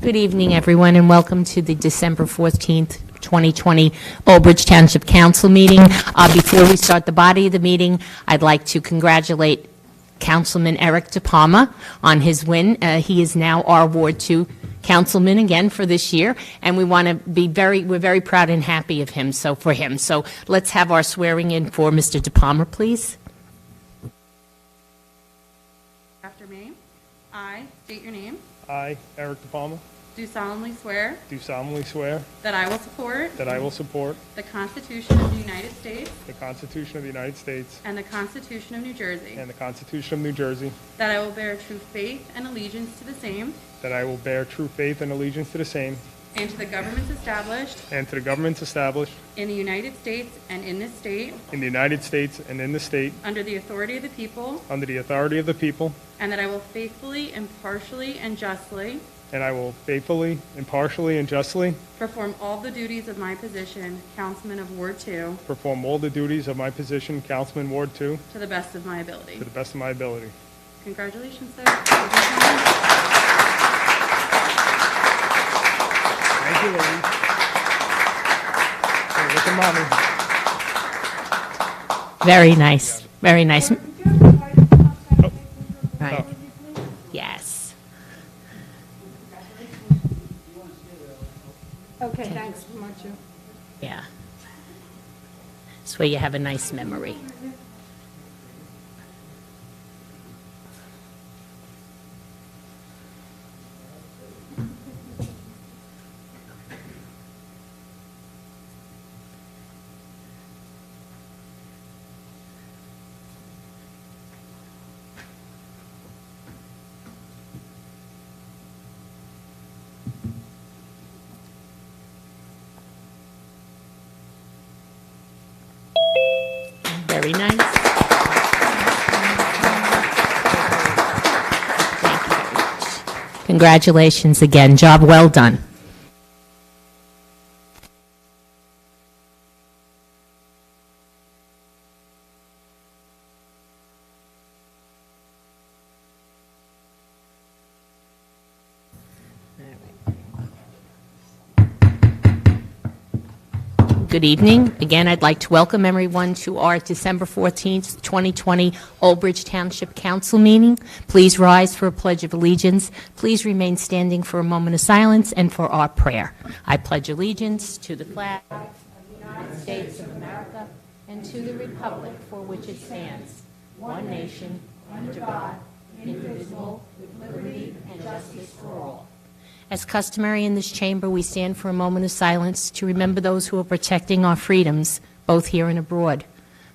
Good evening, everyone, and welcome to the December 14th, 2020 Old Bridge Township Council meeting. Before we start the body of the meeting, I'd like to congratulate Councilman Eric DePalma on his win. He is now our Ward 2 councilman again for this year, and we want to be we're very proud and happy of him. So let's have our swearing in for Mr. DePalma, please. After me, I state your name. I, Eric DePalma, Do solemnly swear that I will support the Constitution of the United States the Constitution of the United States and the Constitution of New Jersey, and the Constitution of New Jersey, that I will bear true faith and allegiance to the same that I will bear true faith and allegiance to the same and to the governments established and to the governments established in the United States and in this state in the United States and in the state under the authority of the people, under the authority of the people, and that I will faithfully, impartially, and justly and I will faithfully, impartially, and justly perform all the duties of my position, Councilman of Ward 2, perform all the duties of my position, Councilman Ward 2, to the best of my ability. to the best of my ability. Congratulations, sir. Thank you, ladies. Hey, look at mommy. Very nice. Very nice. Oh. Right. Yes. Okay, thanks so much. Yeah. This way you have a nice memory. Very nice. Thank you very much. Congratulations again. Job well done. Good evening. Again, I'd like to welcome everyone to our December 14th, 2020 Old Bridge Township Council meeting. Please rise for a pledge of allegiance. Please remain standing for a moment of silence and for our prayer. I pledge allegiance to the flag of the United States of America and to the republic for which it stands, one nation, under God, indivisible, with liberty and justice for all. As customary in this chamber, we stand for a moment of silence to remember those who are protecting our freedoms, both here and abroad,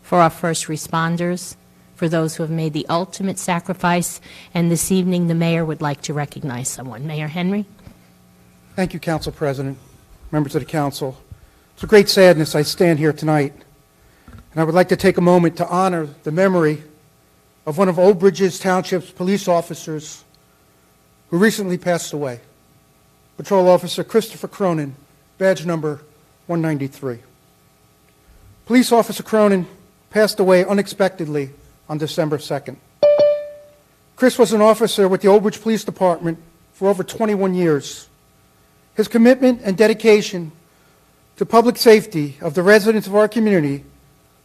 for our first responders, for those who have made the ultimate sacrifice, and this evening the mayor would like to recognize someone. Mayor Henry. Thank you, Council President, members of the Council. It's with great sadness I stand here tonight, and I would like to take a moment to honor the memory of one of Old Bridge Township's police officers who recently passed away. Patrol Officer Christopher Cronin, badge number 193. Police Officer Cronin passed away unexpectedly on December 2nd. Chris was an officer with the Old Bridge Police Department for over 21 years. His commitment and dedication to public safety of the residents of our community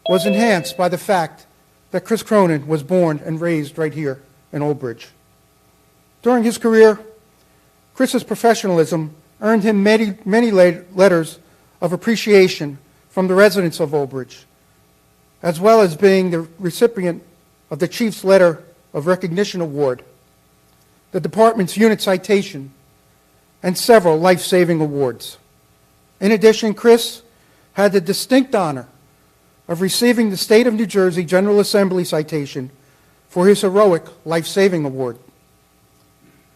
was enhanced by the fact that Chris Cronin was born and raised right here in Old Bridge. During his career, Chris's professionalism earned him many letters of appreciation from the residents of Old Bridge, as well as being the recipient of the Chief's Letter of Recognition Award, the department's unit citation, and several life-saving awards. In addition, Chris had the distinct honor of receiving the State of New Jersey General Assembly citation for his heroic life-saving award.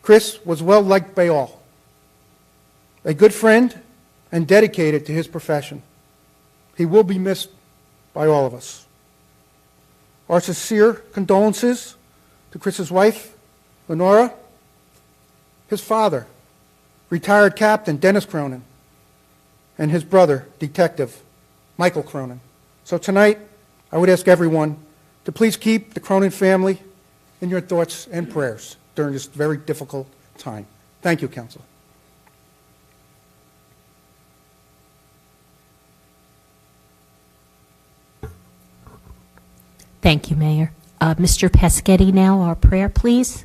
Chris was well liked by all, a good friend and dedicated to his profession. He will be missed by all of us. Our sincere condolences to Chris's wife, Lenora, his father, retired Captain Dennis Cronin, and his brother, Detective Michael Cronin. So tonight, I would ask everyone to please keep the Cronin family in your thoughts and prayers during this very difficult time. Thank you, Council. Thank you, Mayor. Mr. Paschetti now, our prayer, please.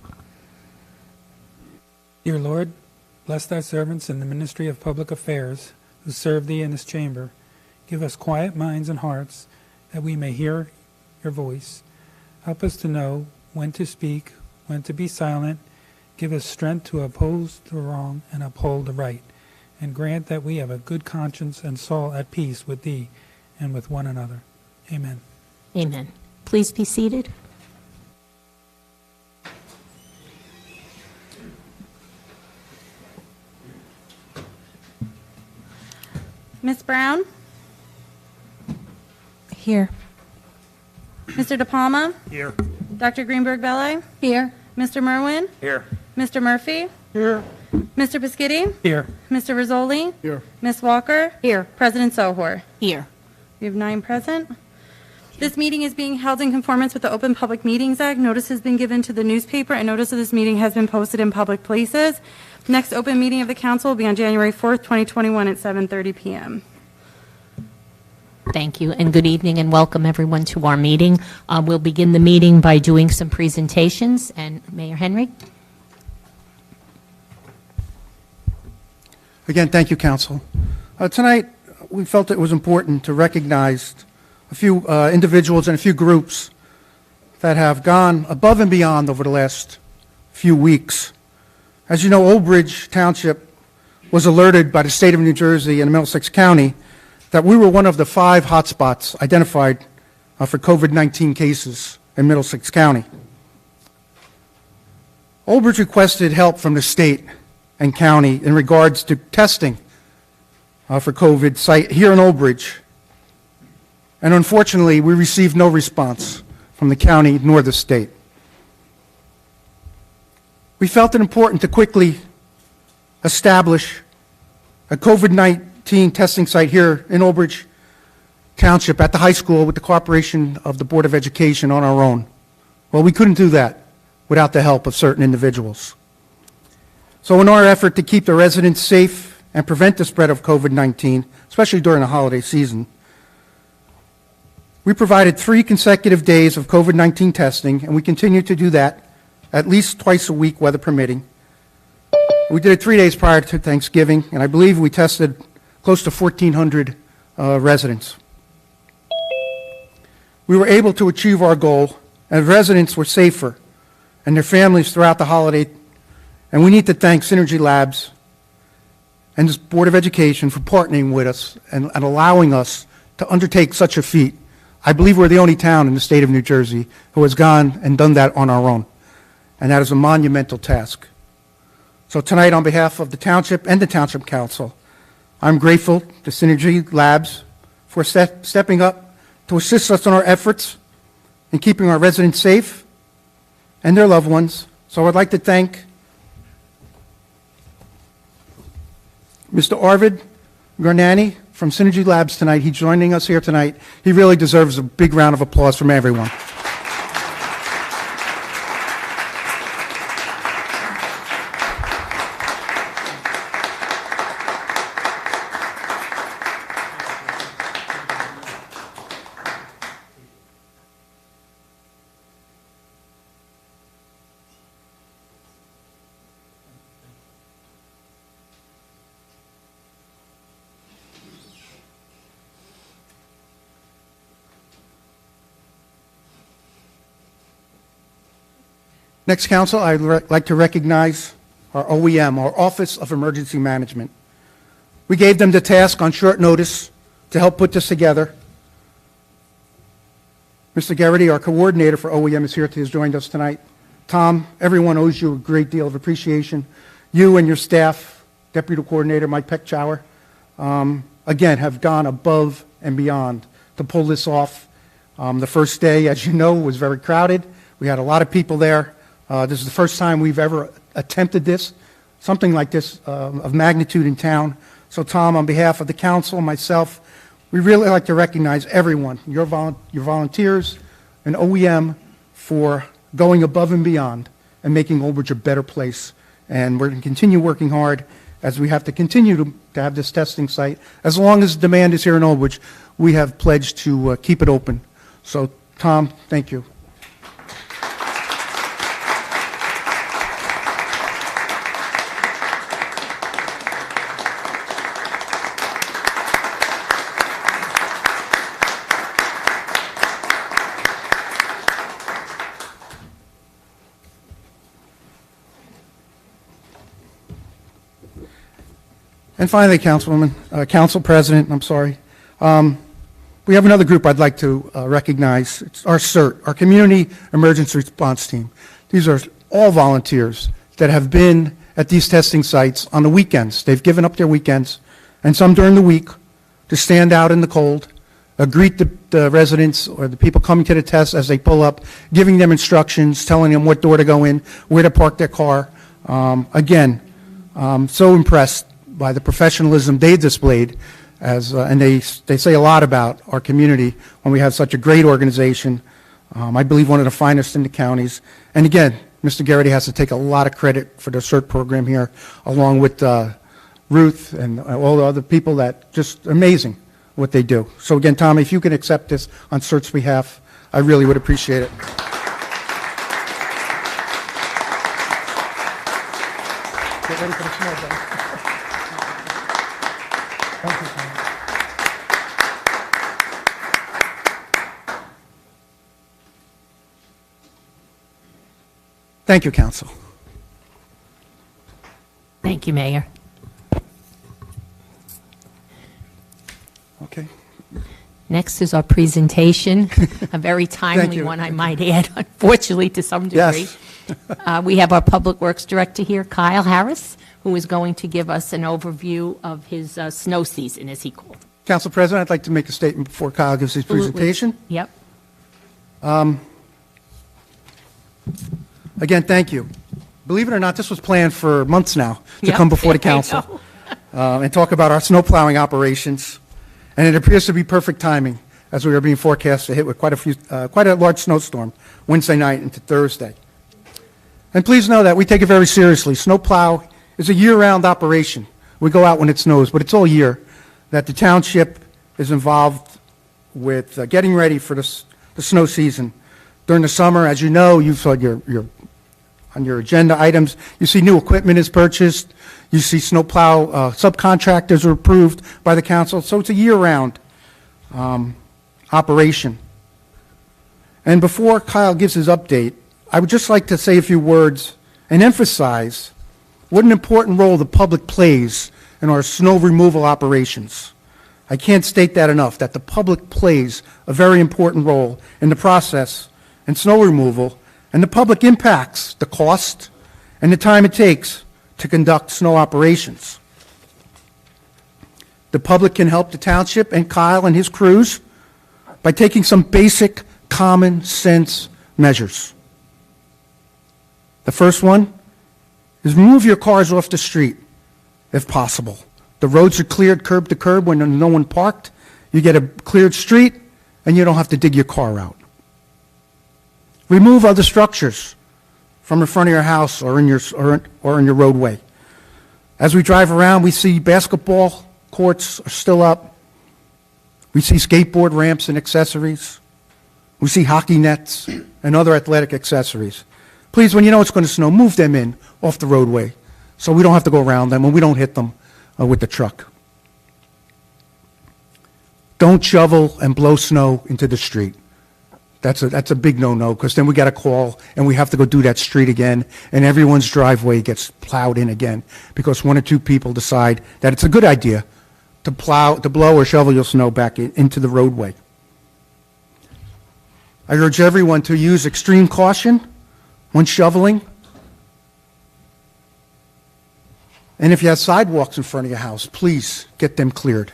Dear Lord, bless thy servants in the ministry of public affairs who serve thee in this chamber. Give us quiet minds and hearts that we may hear your voice. Help us to know when to speak, when to be silent. Give us strength to oppose the wrong and uphold the right. And grant that we have a good conscience and soul at peace with thee and with one another. Amen. Amen. Please be seated. Ms. Brown? Here. Mr. De Palma? Here. Dr. Greenberg-Belli? Here. Mr. Merwin? Here. Mr. Murphy? Here. Mr. Peschitti? Here. Mr. Rizzoli? Here. Ms. Walker? Here. President Sohor? Here. We have 9 present. This meeting is being held in conformance with the Open Public Meetings Act. Notice has been given to the newspaper, and notice of this meeting has been posted in public places. Next open meeting of the council will be on January 4th, 2021 at 7:30 p.m. Thank you, and good evening, and welcome everyone to our meeting. We'll begin the meeting by doing some presentations, and Mayor Henry. Again, thank you, Council. Tonight, we felt it was important to recognize a few individuals and a few groups that have gone above and beyond over the last few weeks. As you know, Old Bridge Township was alerted by the state of New Jersey and Middlesex County that we were one of the 5 hotspots identified for COVID-19 cases in Middlesex County. Old Bridge requested help from the state and county in regards to testing for COVID site here in Old Bridge. And unfortunately, we received no response from the county nor the state. We felt it important to quickly establish a COVID-19 testing site here in Old Bridge Township at the high school with the cooperation of the Board of Education on our own. Well, we couldn't do that without the help of certain individuals. So in our effort to keep the residents safe and prevent the spread of COVID-19, especially during the holiday season, we provided 3 consecutive days of COVID-19 testing, and we continue to do that at least twice a week, weather permitting. We did it 3 days prior to Thanksgiving, and I believe we tested close to 1,400 residents. We were able to achieve our goal, and residents were safer and their families throughout the holiday. And we need to thank Synergy Labs and this Board of Education for partnering with us and allowing us to undertake such a feat. I believe we're the only town in the state of New Jersey who has gone and done that on our own. And that is a monumental task. So tonight, on behalf of the Township and the Township Council, I'm grateful to Synergy Labs for stepping up to assist us in our efforts in keeping our residents safe and their loved ones. So I'd like to thank Mr. Arvid Garnani from Synergy Labs tonight. He's joining us here tonight. He really deserves a big round of applause from everyone. Next, Council, I'd like to recognize our OEM, our Office of Emergency Management. We gave them the task on short notice to help put this together. Mr. Garrity, our coordinator for OEM, is here, has joined us tonight. Tom, everyone owes you a great deal of appreciation. You and your staff, Deputy Coordinator Mike Peckchower, again, have gone above and beyond to pull this off. The first day, as you know, was very crowded. We had a lot of people there. This is the first time we've ever attempted this, something like this of magnitude in town. So, Tom, on behalf of the council and myself, we really like to recognize everyone, your volunteers and OEM, for going above and beyond and making Old Bridge a better place. And we're going to continue working hard as we have to continue to have this testing site. As long as demand is here in Old Bridge, we have pledged to keep it open. So Tom, thank you. And finally, Council President, I'm sorry. We have another group I'd like to recognize. It's our CERT, our Community Emergency Response Team. These are all volunteers that have been at these testing sites on the weekends. They've given up their weekends, and some during the week, to stand out in the cold, greet the residents or the people coming to the test as they pull up, giving them instructions, telling them what door to go in, where to park their car. Again, so impressed by the professionalism they displayed, and they say a lot about our community when we have such a great organization. I believe one of the finest in the counties. And again, Mr. Garrity has to take a lot of credit for the CERT program here, along with Ruth and all the other people that just amazing what they do. So again, Tommy, if you can accept this on CERT's behalf, I really would appreciate it. Get ready for the snow, buddy. Thank you, Tom. Thank you, Council. Thank you, Mayor. Okay. Next is our presentation, a very Thank timely you. one, I might add, unfortunately, to some degree. Yes. We have our Public Works Director here, Kyle Harris, who is going to give us an overview of his snow season, as he called it. Council President, I'd like to make a statement before Kyle gives his presentation. Yep. Again, thank you. Believe it or not, this was planned for months now to Yep. come before the I council know. and talk about our snow plowing operations. And it appears to be perfect timing as we are being forecast to hit with quite a large snowstorm Wednesday night into Thursday. And please know that we take it very seriously. Snow plow is a year-round operation. We go out when it snows, but it's all year that the township is involved with getting ready for the snow season. During the summer, as you know, you've saw on your agenda items, you see new equipment is purchased. You see snow plow subcontractors are approved by the council. So it's a year-round operation. And before Kyle gives his update, I would just like to say a few words and emphasize what an important role the public plays in our snow removal operations. I can't state that enough, that the public plays a very important role in the process in snow removal, and the public impacts the cost and the time it takes to conduct snow operations. The public can help the township and Kyle and his crews by taking some basic common sense measures. The first one is remove your cars off the street if possible. The roads are cleared curb to curb when there's no one parked. You get a cleared street and you don't have to dig your car out. Remove other structures from the front of your house or in your roadway. As we drive around, we see basketball courts are still up. We see skateboard ramps and accessories. We see hockey nets and other athletic accessories. Please, when you know it's going to snow, move them in off the roadway so we don't have to go around them and we don't hit them with the truck. Don't shovel and blow snow into the street. That's a big no-no, because then we got a call and we have to go do that street again, and everyone's driveway gets plowed in again because one or two people decide that it's a good idea to blow or shovel your snow back into the roadway. I urge everyone to use extreme caution when shoveling. And if you have sidewalks in front of your house, please get them cleared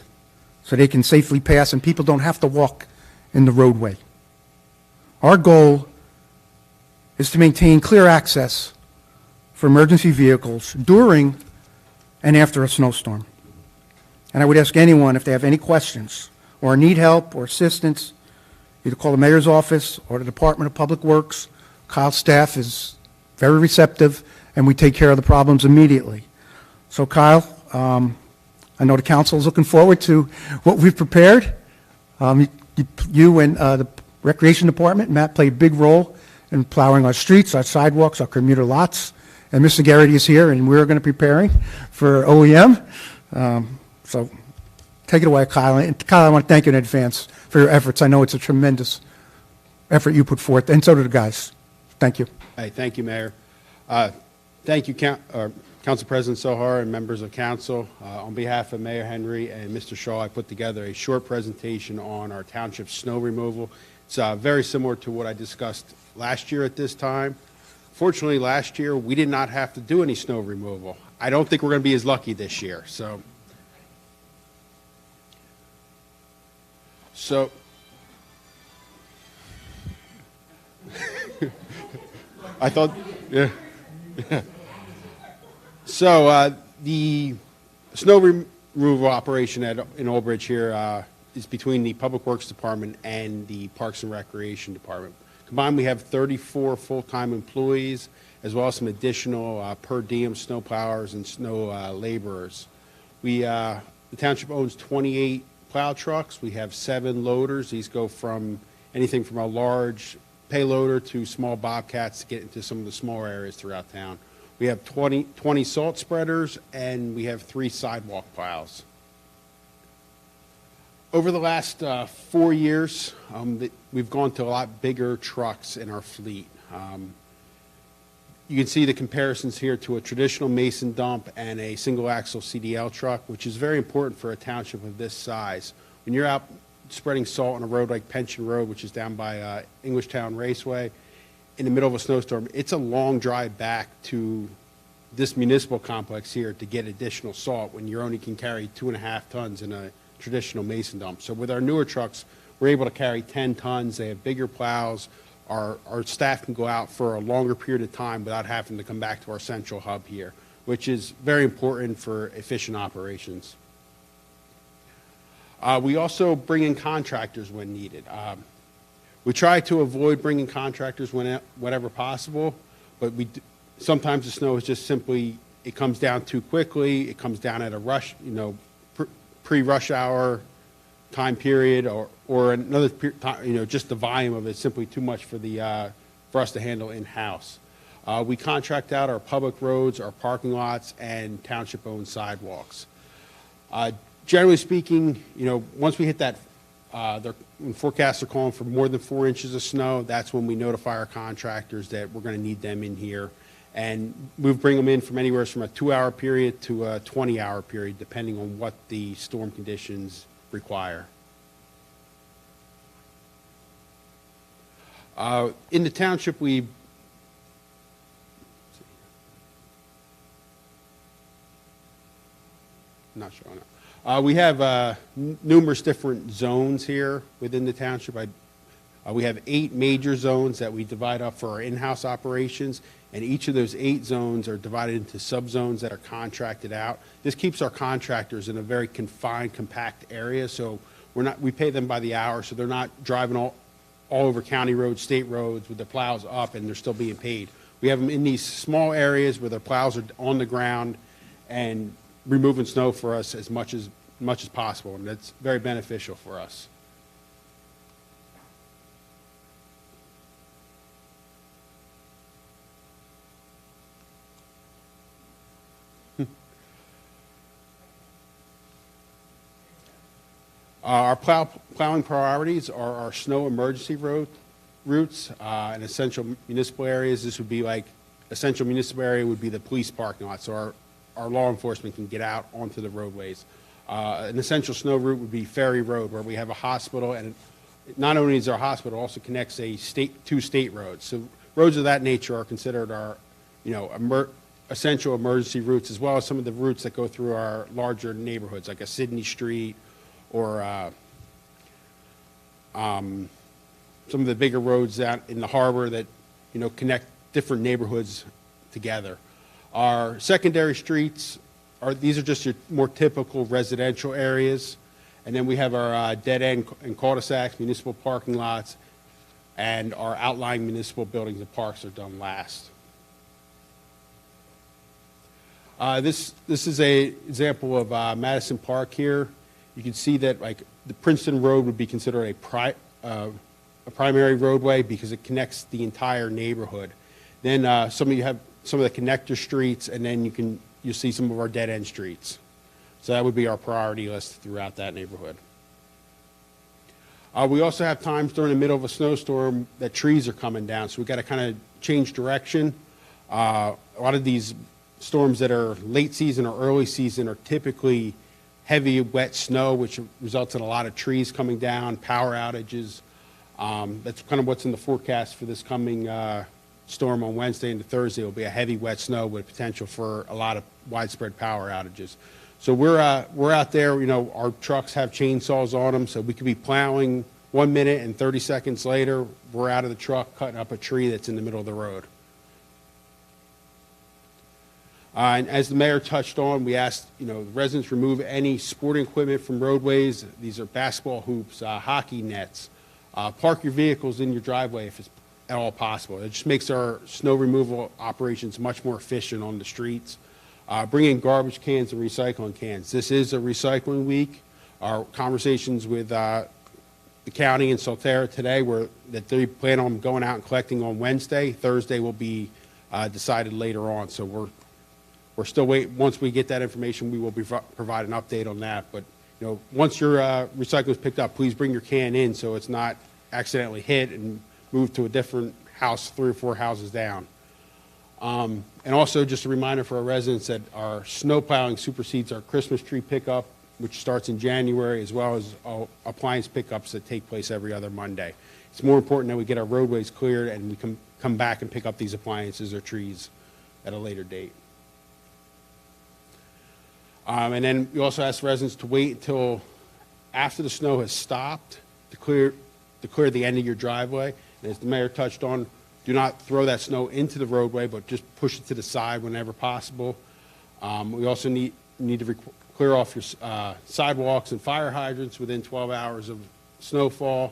so they can safely pass and people don't have to walk in the roadway. Our goal is to maintain clear access for emergency vehicles during and after a snowstorm. And I would ask anyone, if they have any questions or need help or assistance, either call the mayor's office or the Department of Public Works. Kyle's staff is very receptive, and we take care of the problems immediately. So, Kyle, I know the council is looking forward to what we've prepared. You and the Recreation Department. Matt played a big role in plowing our streets, our sidewalks, our commuter lots. And Mr. Garrity is here, and we're going to be preparing for OEM. So take it away, Kyle. And Kyle, I want to thank you in advance for your efforts. I know it's a tremendous effort you put forth, and so do the guys. Thank you. Hey, thank you, Mayor. Thank you, Council President Sohar and members of council. On behalf of Mayor Henry and Mr. Shaw, I put together a short presentation on our township snow removal. It's very similar to what I discussed last year at this time. Fortunately, last year, we did not have to do any snow removal. I don't think we're going to be as lucky this year. So I thought, yeah. So the snow removal operation in Old Bridge here is between the Public Works Department and the Parks and Recreation Department. Combined, we have 34 full-time employees, as well as some additional per diem snow plowers and snow laborers. The township owns 28 plow trucks. We have 7 loaders. These go from anything from a large payloader to small bobcats to get into some of the smaller areas throughout town. We have 20 salt spreaders, and we have 3 sidewalk plows. Over the last 4 years, we've gone to a lot bigger trucks in our fleet. You can see the comparisons here to a traditional mason dump and a single-axle CDL truck, which is very important for a township of this size. When you're out spreading salt on a road like Pension Road, which is down by Englishtown Raceway, in the middle of a snowstorm, it's a long drive back to this municipal complex here to get additional salt when you only can carry 2.5 tons in a traditional mason dump. So with our newer trucks, we're able to carry 10 tons. They have bigger plows. Our staff can go out for a longer period of time without having to come back to our central hub here, which is very important for efficient operations. We also bring in contractors when needed. We try to avoid bringing contractors whenever possible, but sometimes the snow is just simply, it comes down too quickly. It comes down at a rush, pre-rush hour time period, or another time, just the volume of it is simply too much for us to handle in-house. We contract out our public roads, our parking lots, and township-owned sidewalks. Generally speaking, once we hit that, when forecasts are calling for more than 4 inches of snow, that's when we notify our contractors that we're going to need them in here. And we bring them in from anywhere from a 2-hour period to a 20-hour period, depending on what the storm conditions require. In the township, not showing up. We have numerous different zones here within the township. We have 8 major zones that we divide up for our in-house operations, and each of those 8 zones are divided into subzones that are contracted out. This keeps our contractors in a very confined, compact area, so we pay them by the hour, so they're not driving all over county roads, state roads with their plows up, and they're still being paid. We have them in these small areas where their plows are on the ground and removing snow for us as much as possible, and that's very beneficial for us. Our plowing priorities are our snow emergency routes and essential municipal areas. This would be like, essential municipal area would be the police parking lot, so our law enforcement can get out onto the roadways. An essential snow route would be Ferry Road, where we have a hospital, and not only is there a hospital, it also connects 2 state roads. So roads of that nature are considered our, essential emergency routes, as well as some of the routes that go through our larger neighborhoods, like a Sydney Street, or some of the bigger roads out in the harbor that, connect different neighborhoods together. Our secondary streets these are just your more typical residential areas. And then we have our dead end and cul-de-sacs, municipal parking lots, and our outlying municipal buildings and parks are done last. This is an example of Madison Park here. You can see that like the Princeton Road would be considered a a primary roadway because it connects the entire neighborhood. Then you have some of the connector streets, and then you'll see some of our dead-end streets. So that would be our priority list throughout that neighborhood. We also have times during the middle of a snowstorm that trees are coming down, so we've got to kind of change direction. A lot of these storms that are late season or early season are typically heavy, wet snow, which results in a lot of trees coming down, power outages. That's kind of what's in the forecast for this coming storm on Wednesday into Thursday. Will be a heavy, wet snow with potential for a lot of widespread power outages. So we're out there. You know, our trucks have chainsaws on them, so we could be plowing 1 minute and 30 seconds later, we're out of the truck cutting up a tree that's in the middle of the road. And as the mayor touched on, we asked, you know, the residents remove any sporting equipment from roadways. These are basketball hoops, hockey nets. Park your vehicles in your driveway if it's at all possible. It just makes our snow removal operations much more efficient on the streets. Bring in garbage cans and recycling cans. This is a recycling week. Our conversations with the county and Solterra today were that they plan on going out and collecting on Wednesday. Thursday will be decided later on. So we're still waiting. Once we get that information, we will provide an update on that. But you know, once your recycling is picked up, please bring your can in so it's not accidentally hit and moved to a different house 3 or 4 houses down. And also just a reminder for our residents that our snow plowing supersedes our Christmas tree pickup, which starts in January, as well as appliance pickups that take place every other Monday. It's more important that we get our roadways cleared and we can come back and pick up these appliances or trees at a later date. And then we also ask residents to wait until after the snow has stopped to clear the end of your driveway. And as the mayor touched on, do not throw that snow into the roadway, but just push it to the side whenever possible. We also need to clear off your sidewalks and fire hydrants within 12 hours of snowfall.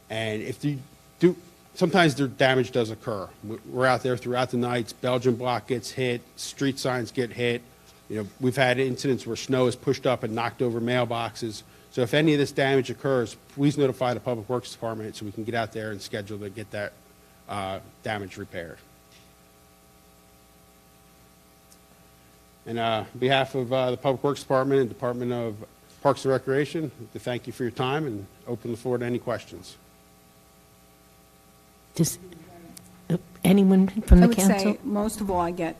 And if you do, sometimes the damage does occur. We're out there throughout the nights. Belgian block gets hit, street signs get hit. You know, we've had incidents where snow is pushed up and knocked over mailboxes. So if any of this damage occurs, please notify the Public Works Department so we can get out there and schedule to get that damage repaired. And on behalf of the Public Works Department and Department of Parks and Recreation, I'd like to thank you for your time and open the floor to any questions. Does anyone from the I would council? say, most of all, I get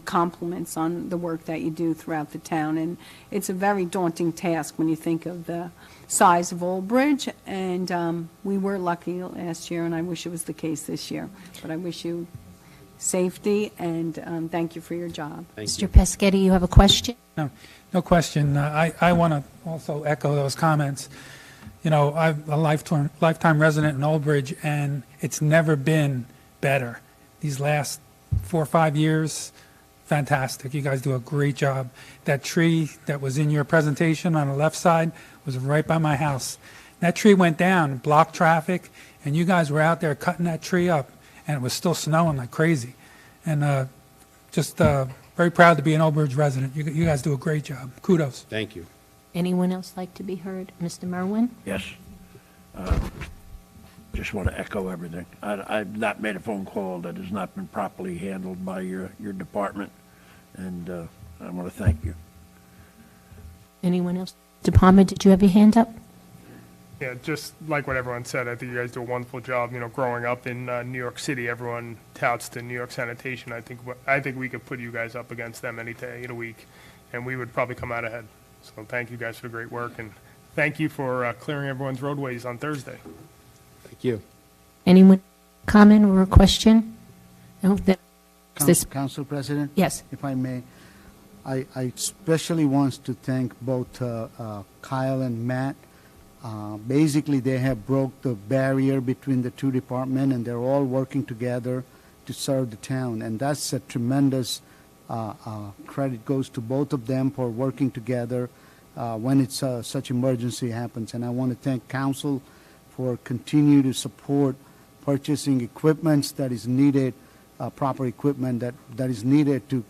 compliments on the work that you do throughout the town, and it's a very daunting task when you think of the size of Old Bridge, and we were lucky last year, and I wish it was the case this year, but I wish you safety, and thank you for your job. Thank Mr. you. Pescetti, you have a question? No question. I want to also echo those comments. You know, I'm a lifetime resident in Old Bridge, and it's never been better. These last 4 or 5 years, fantastic. You guys do a great job. That tree that was in your presentation on the left side was right by my house. That tree went down, blocked traffic, and you guys were out there cutting that tree up, and it was still snowing like crazy. And just very proud to be an Old Bridge resident. You guys do a great job. Kudos. Thank you. Anyone else like to be heard? Mr. Merwin? Yes. Just want to echo everything. I've not made a phone call that has not been properly handled by your department, and I want to thank you. Anyone else? Mr. Palmer, did you have your hand up? Yeah, just like what everyone said, I think you guys do a wonderful job. You know, growing up in New York City, everyone touts the New York sanitation. I think we could put you guys up against them any day of the week, and we would probably come out ahead. So thank you guys for the great work, and thank you for clearing everyone's roadways on Thursday. Thank you. Anyone comment or a question? No? Council President? Yes. If I may, I especially want to thank both Kyle and Matt. Basically, they have broke the barrier between the two departments, and they're all working together to serve the town. And that's a tremendous credit goes to both of them for working together when it's such emergency happens. And I want to thank Council for continue to support purchasing equipment that is needed, proper equipment that is needed to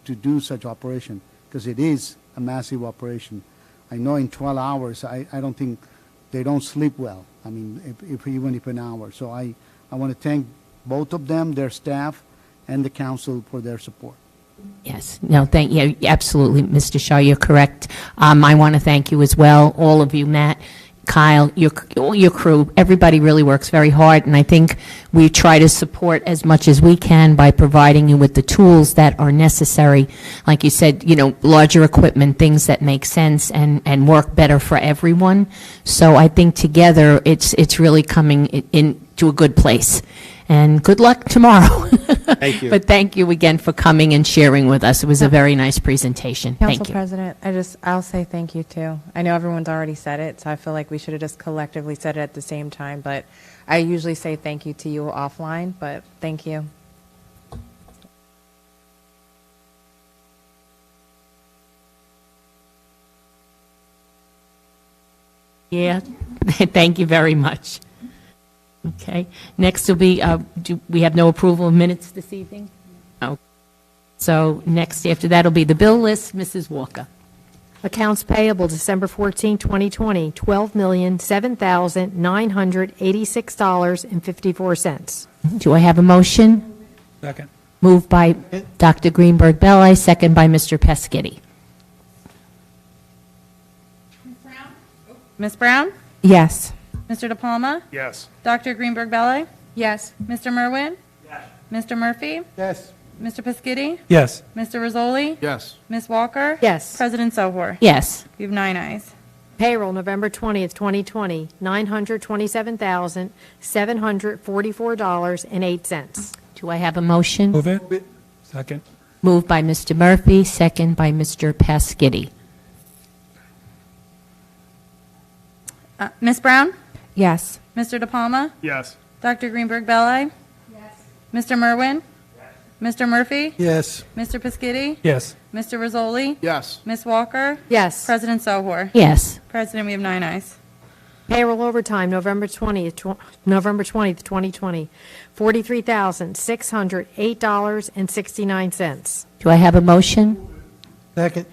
do such operation, because it is a massive operation. I know in 12 hours, I don't think they don't sleep well. I mean, even if an hour. So I want to thank both of them, their staff, and the council for their support. Yes, no, thank you, absolutely, Mr. Shaw, you're correct. I want to thank you as well, all of you, Matt, Kyle, all your crew. Everybody really works very hard, and I think we try to support as much as we can by providing you with the tools that are necessary. Like you said, larger equipment, things that make sense and work better for everyone. So I think together, it's really coming into a good place. And good luck tomorrow. Thank you. But thank you again for coming and sharing with us. It was a very nice presentation. Council Thank you. President, I'll say thank you too. I know everyone's already said it, so I feel like we should have just collectively said it at the same time, but I usually say thank you to you offline, but thank you. Yeah, thank you very much. Okay, next will be, we have no approval of minutes this evening? Oh. So next, after that will be the bill list. Mrs. Walker. Accounts payable December 14, 2020, $12,007,986.54. Do I have a motion? Second. Moved by Dr. Greenberg Belli, second by Mr. Pescitti. Ms. Brown? Yes. Mr. De Palma? Yes. Dr. Greenberg Belli? Yes. Mr. Merwin? Yes. Mr. Murphy? Yes. Mr. Pescitti? Yes. Mr. Rizzoli? Yes. Ms. Walker? Yes. President Sohor? Yes. We have 9 ayes. Payroll November 20th, 2020, $927,744.08. Do I have a motion? Move it. Second. Moved by Mr. Murphy, second by Mr. Pescitti. Ms. Brown? Yes. Mr. De Palma? Yes. Dr. Greenberg Belli? Yes. Mr. Merwin? Yes. Mr. Murphy? Yes. Mr. Pescitti? Yes. Mr. Rizzoli? Yes. Ms. Walker? Yes. President Sohor? Yes. President, we have 9 ayes. Payroll overtime November 20th, 2020, $43,608.69. Do I have a motion? Second.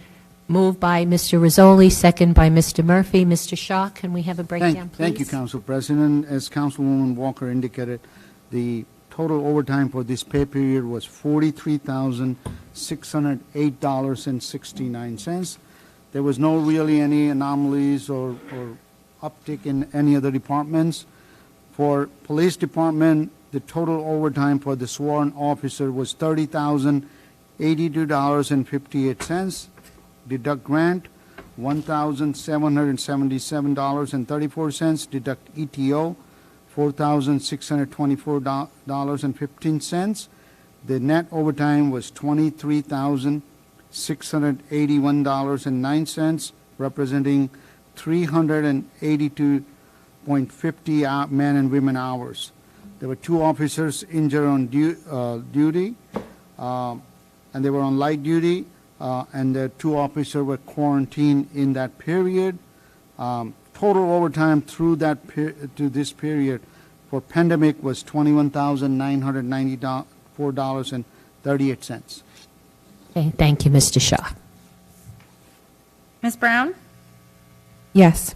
Moved by Mr. Rizzoli, second by Mr. Murphy. Mr. Shaw, can we have a breakdown, please? Thank you, Council President. As Councilwoman Walker indicated, the total overtime for this pay period was $43,608.69. There was no really any anomalies or uptick in any other departments. For Police Department, the total overtime for the sworn officer was $30,082.58. Deduct grant, $1,777.34. Deduct ETO, $4,624.15. The net overtime was $23,681.09, representing 382.50 man and women hours. There were 2 officers injured on duty, and they were on light duty. And the 2 officers were quarantined in that period. Total overtime through that to this period for pandemic was $21,994.38. Okay, thank you, Mr. Shaw. Ms. Brown? Yes.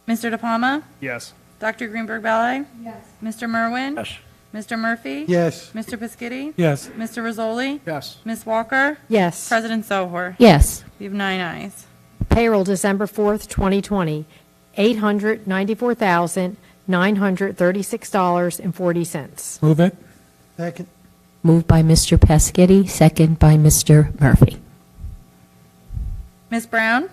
Mr. De Palma? Yes. Dr. Greenberg Belli? Yes. Mr. Merwin? Yes. Mr. Murphy? Yes. Mr. Pescitti? Yes. Mr. Rizzoli? Yes. Ms. Walker? Yes. President Sohor? Yes. We have 9 ayes. Payroll December 4th, 2020, $894,936.40. Move it. Second. Moved by Mr. Pescitti, second by Mr. Murphy. Ms. Brown?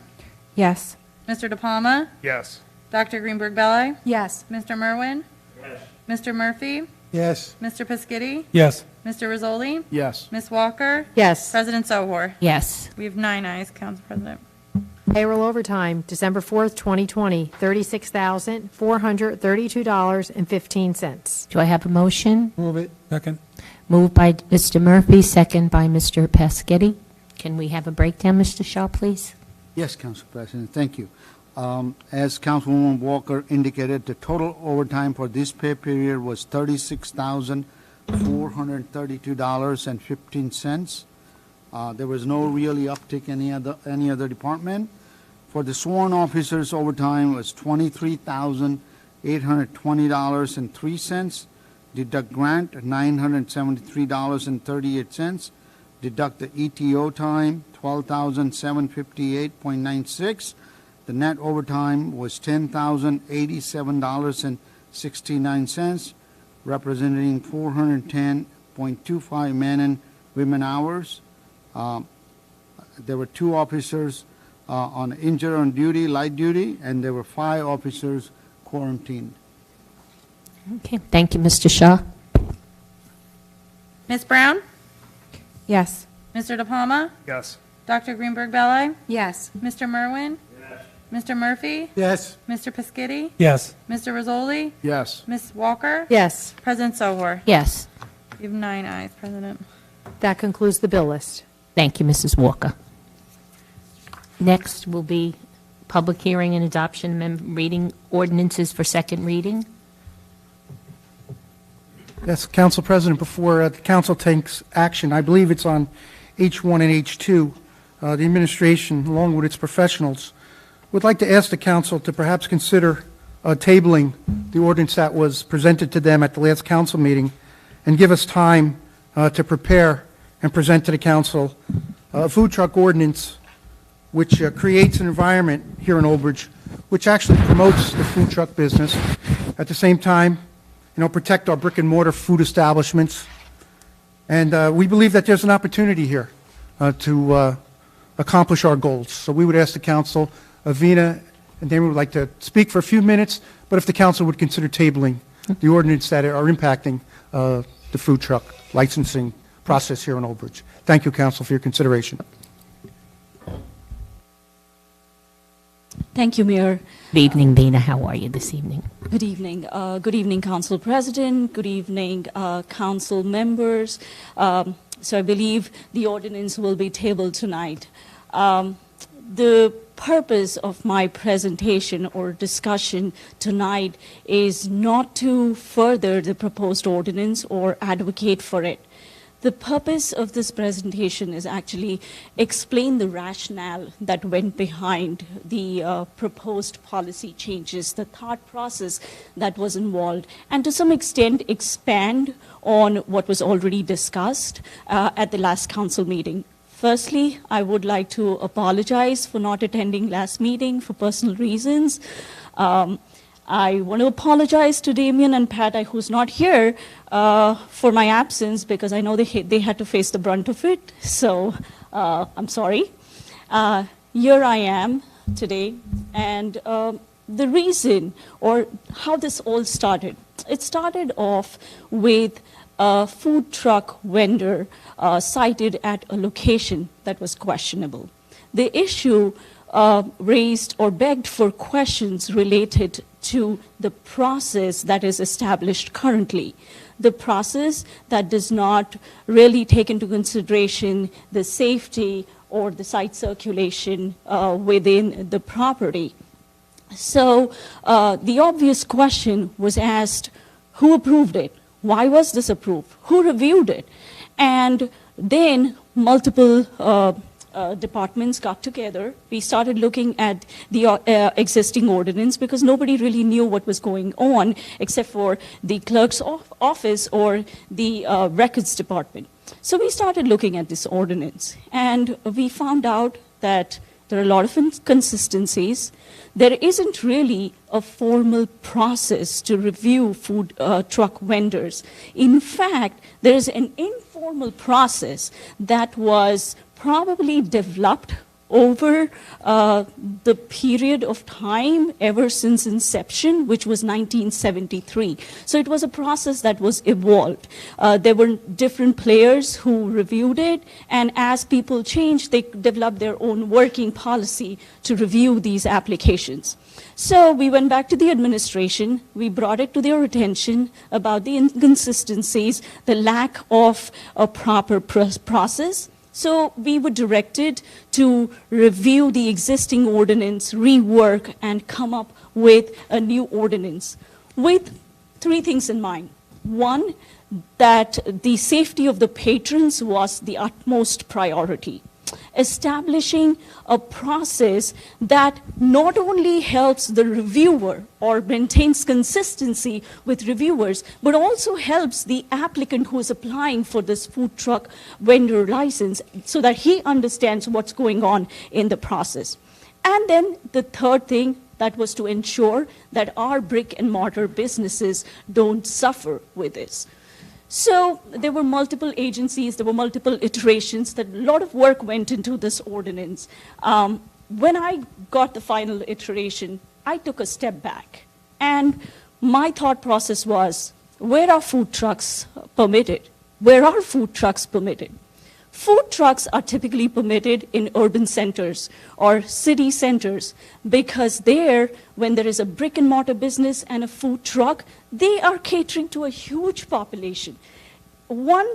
Yes. Mr. De Palma? Yes. Dr. Greenberg Belli? Yes. Mr. Merwin? Yes. Mr. Murphy? Yes. Mr. Pescitti? Yes. Mr. Rizzoli? Yes. Ms. Walker? Yes. President Sohor? Yes. We have 9 ayes, Council President. Payroll overtime December 4th, 2020, $36,432.15. Do I have a motion? Move it. Second. Moved by Mr. Murphy, second by Mr. Pescitti. Can we have a breakdown, Mr. Shaw, please? Yes, Council President, thank you. As Councilwoman Walker indicated, the total overtime for this pay period was $36,432.15. There was no really uptick in any other department. For the sworn officers, overtime was $23,082.58. $820.03. Deduct grant, $973.38. Deduct the ETO time, $12,758.96. The net overtime was $10,087.69, representing 410.25 men and women hours. There were 2 officers on injured on duty, light duty, and there were 5 officers quarantined. Okay, thank you, Mr. Shaw. Ms. Brown? Yes. Mr. De Palma? Yes. Dr. Greenberg Belli? Yes. Mr. Merwin? Yes. Mr. Murphy? Yes. Mr. Piscitty? Yes. Mr. Rizzoli? Yes. Ms. Walker? Yes. President Sohor? Yes. You have 9 ayes, President. That concludes the bill list. Thank you, Mrs. Walker. Next will be public hearing and adoption, reading ordinances for second reading. Yes, Council President, before the council takes action, I believe it's on H1 and H2, the administration, along with its professionals, would like to ask the council to perhaps consider tabling the ordinance that was presented to them at the last council meeting and give us time to prepare and present to the council a food truck ordinance which creates an environment here in Old Bridge which actually promotes the food truck business. At the same time, protect our brick and mortar food establishments. And we believe that there's an opportunity here to accomplish our goals. So we would ask the council, Avina and Damon would like to speak for a few minutes, but if the council would consider tabling the ordinance that are impacting the food truck licensing process here in Old Bridge. Thank you, council, for your consideration. Thank you, Mayor. Good evening, Dana. How are you this evening? Good evening. Good evening, Council President. Good evening, Council members. So I believe the ordinance will be tabled tonight. The purpose of my presentation or discussion tonight is not to further the proposed ordinance or advocate for it. The purpose of this presentation is actually explain the rationale that went behind the proposed policy changes, the thought process that was involved, and to some extent expand on what was already discussed at the last council meeting. Firstly, I would like to apologize for not attending last meeting for personal reasons. I want to apologize to Damien and Pat, who's not here, for my absence because I know they had to face the brunt of it. So I'm sorry. Here I am today, and the reason or how this all started. It started off with a food truck vendor cited at a location that was questionable. The issue raised or begged for questions related to the process that is established currently, the process that does not really take into consideration the safety or the site circulation within the property. So the obvious question was asked, who approved it? Why was this approved? Who reviewed it? And then multiple departments got together. We started looking at the existing ordinance because nobody really knew what was going on except for the clerk's office or the records department. So we started looking at this ordinance, and we found out that there are a lot of inconsistencies. There isn't really a formal process to review food truck vendors. In fact, there is an informal process that was probably developed over the period of time ever since inception, which was 1973. So it was a process that was evolved. There were different players who reviewed it, and as people changed, they developed their own working policy to review these applications. So we went back to the administration. We brought it to their attention about the inconsistencies, the lack of a proper process. So we were directed to review the existing ordinance, rework, and come up with a new ordinance with 3 things in mind. One, that the safety of the patrons was the utmost priority. establishing a process that not only helps the reviewer or maintains consistency with reviewers, but also helps the applicant who is applying for this food truck vendor license so that he understands what's going on in the process. And then the third thing, that was to ensure that our brick and mortar businesses don't suffer with this. So there were multiple agencies, there were multiple iterations, that a lot of work went into this ordinance. When I got the final iteration, I took a step back. And my thought process was, where are food trucks permitted? Where are food trucks permitted? Food trucks are typically permitted in urban centers or city centers because there, when there is a brick and mortar business and a food truck, they are catering to a huge population. One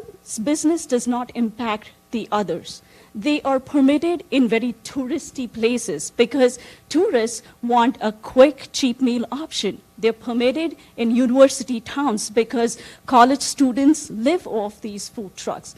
business does not impact the others. They are permitted in very touristy places because tourists want a quick, cheap meal option. They're permitted in university towns because college students live off these food trucks.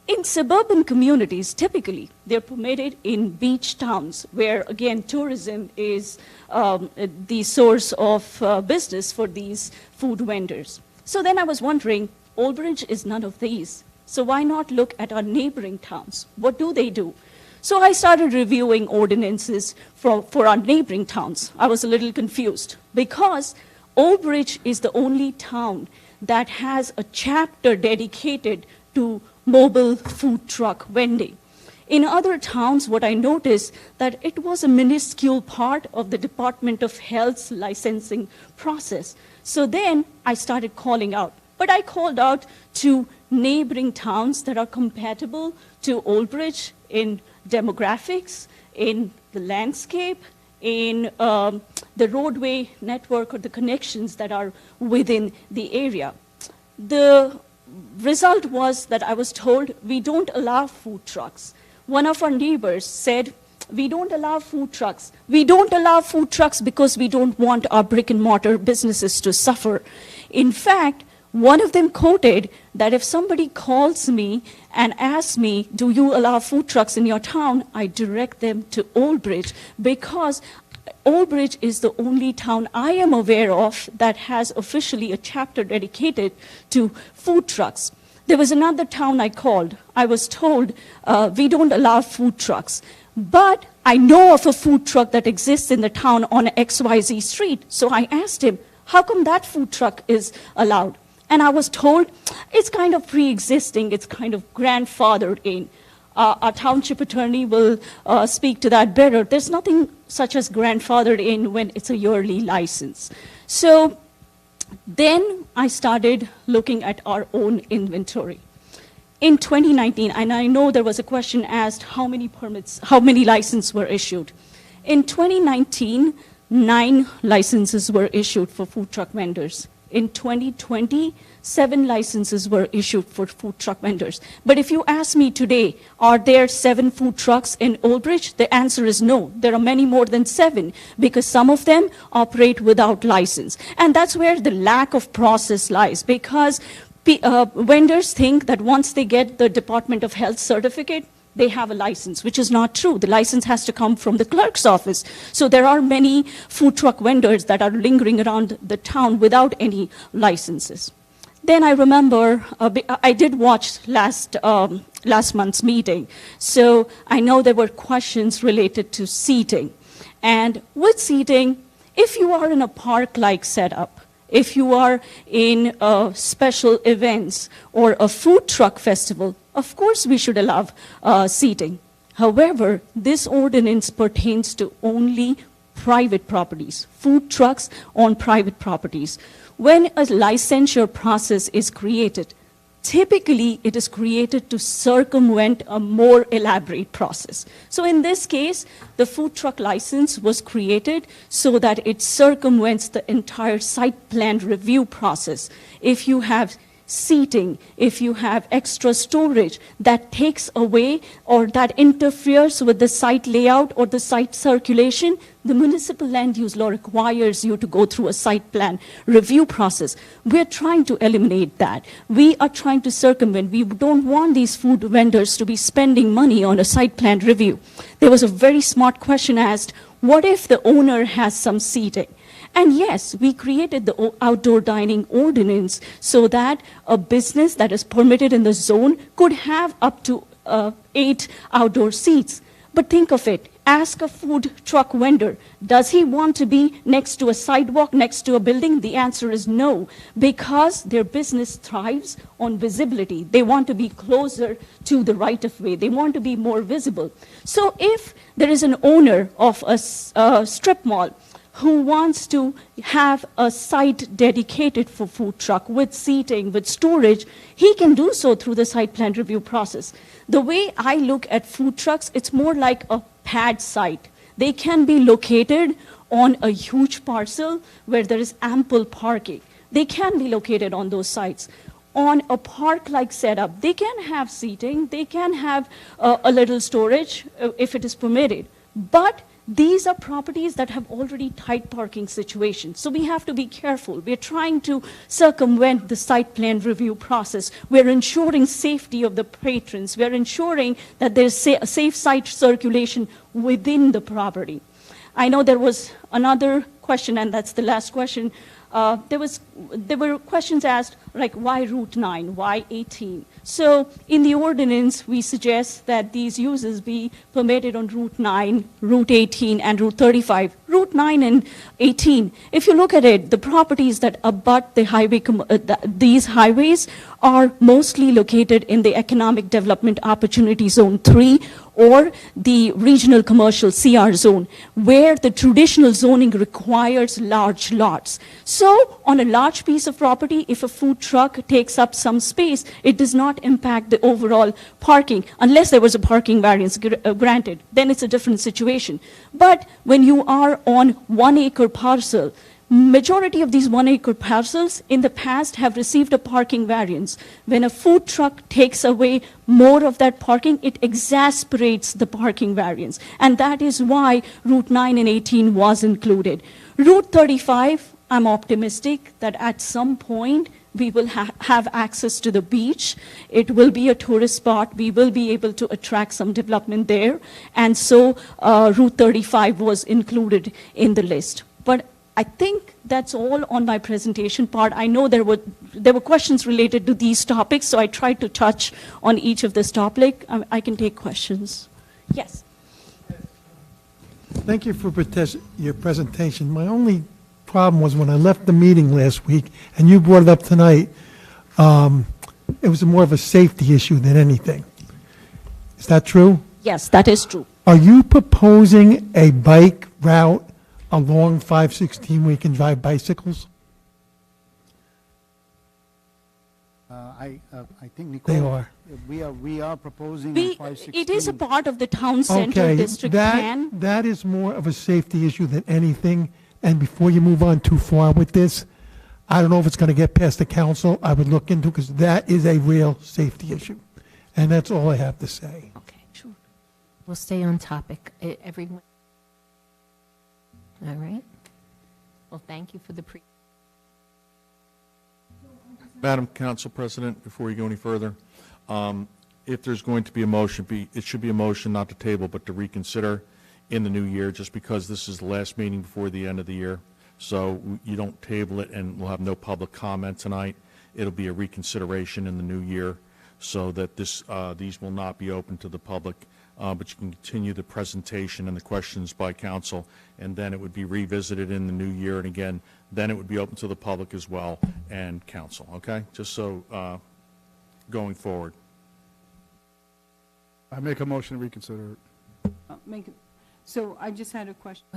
In suburban communities, typically, they're permitted in beach towns where, again, tourism is the source of business for these food vendors. So then I was wondering, Old Bridge is none of these. So why not look at our neighboring towns? What do they do? So I started reviewing ordinances for our neighboring towns. I was a little confused because Old Bridge is the only town that has a chapter dedicated to mobile food truck vending. In other towns, what I noticed that it was a minuscule part of the Department of Health's licensing process. So then I started calling out. But I called out to neighboring towns that are compatible to Old Bridge in demographics, in the landscape, in the roadway network or the connections that are within the area. The result was that I was told we don't allow food trucks. One of our neighbors said, we don't allow food trucks. We don't allow food trucks because we don't want our brick and mortar businesses to suffer. In fact, one of them quoted that if somebody calls me and asks me, do you allow food trucks in your town, I direct them to Old Bridge because Old Bridge is the only town I am aware of that has officially a chapter dedicated to food trucks. There was another town I called. I was told, we don't allow food trucks. But I know of a food truck that exists in the town on XYZ street. So I asked him, how come that food truck is allowed? And I was told, it's kind of pre-existing, it's kind of grandfathered in. Our township attorney will speak to that better. There's nothing such as grandfathered in when it's a yearly license. So then I started looking at our own inventory. In 2019, and I know there was a question asked how many permits, how many licenses were issued. In 2019, 9 licenses were issued for food truck vendors. In 2020, 7 licenses were issued for food truck vendors. But if you ask me today, are there 7 food trucks in Old Bridge? The answer is no. There are many more than 7 because some of them operate without license. And that's where the lack of process lies because vendors think that once they get the Department of Health certificate, they have a license, which is not true. The license has to come from the clerk's office. So there are many food truck vendors that are lingering around the town without any licenses. Then I remember, I did watch last month's meeting. So I know there were questions related to seating. And with seating, if you are in a park-like setup, if you are in special events or a food truck festival, of course we should allow seating. However, this ordinance pertains to only private properties, food trucks on private properties. When a licensure process is created, typically it is created to circumvent a more elaborate process. So in this case, the food truck license was created so that it circumvents the entire site plan review process. If you have seating, if you have extra storage that takes away or that interferes with the site layout or the site circulation, the municipal land use law requires you to go through a site plan review process. We're trying to eliminate that. We are trying to circumvent. We don't want these food vendors to be spending money on a site plan review. There was a very smart question asked, what if the owner has some seating? And yes, we created the outdoor dining ordinance so that a business that is permitted in the zone could have up to 8 outdoor seats. But think of it. Ask a food truck vendor, does he want to be next to a sidewalk, next to a building? The answer is no, because their business thrives on visibility. They want to be closer to the right-of-way. They want to be more visible. So if there is an owner of a strip mall who wants to have a site dedicated for food truck with seating, with storage, he can do so through the site plan review process. The way I look at food trucks, it's more like a pad site. They can be located on a huge parcel where there is ample parking. They can be located on those sites. On a park-like setup, they can have seating, they can have a little storage if it is permitted. But these are properties that have already tight parking situations. So we have to be careful. We're trying to circumvent the site plan review process. We're ensuring safety of the patrons. We're ensuring that there's a safe site circulation within the property. I know there was another question, and that's the last question. There were questions asked, like, why Route 9, why 18? So in the ordinance, we suggest that these uses be permitted on Route 9, Route 18, and Route 35. Route 9 and 18, if you look at it, the properties that abut the highway, these highways are mostly located in the Economic Development Opportunity Zone 3 or the Regional Commercial CR Zone, where the traditional zoning requires large lots. So on a large piece of property, if a food truck takes up some space, it does not impact the overall parking, unless there was a parking variance granted. Then it's a different situation. But when you are on 1 acre parcel, majority of these 1 acre parcels in the past have received a parking variance. When a food truck takes away more of that parking, it exasperates the parking variance. And that is why Route 9 and 18 was included. Route 35, I'm optimistic that at some point we will have access to the beach. It will be a tourist spot. We will be able to attract some development there. And so Route 35 was included in the list. But I think that's all on my presentation part. I know there were questions related to these topics, so I tried to touch on each of this topic. I can take questions. Yes. Thank you for your presentation. My only problem was when I left the meeting last week, and you brought it up tonight, it was more of a safety issue than anything. Is that true? Yes, that is true. Are you proposing a bike route along 516 where you can drive bicycles? I think, Nicole, They are. we are proposing on 516. It is a part of the town center Okay, district plan. that is more of a safety issue than anything. And before you move on too far with this, I don't know if it's going to get past the council. I would look into, because that is a real safety issue. And that's all I have to say. Okay, sure. We'll stay on topic. Everyone. All right. Well, thank you for the Madam Council President, before you go any further, if there's going to be a motion, it should be a motion not to table, but to reconsider in the new year, just because this is the last meeting before the end of the year. So you don't table it, and we'll have no public comment tonight. It'll be a reconsideration in the new year, so that these will not be open to the public. But you can continue the presentation and the questions by council, and then it would be revisited in the new year, and again, then it would be open to the public as well and council, okay? Just so going forward. I make a motion to reconsider it. So I just had a question.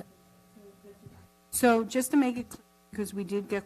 So just to make it clear, because we did get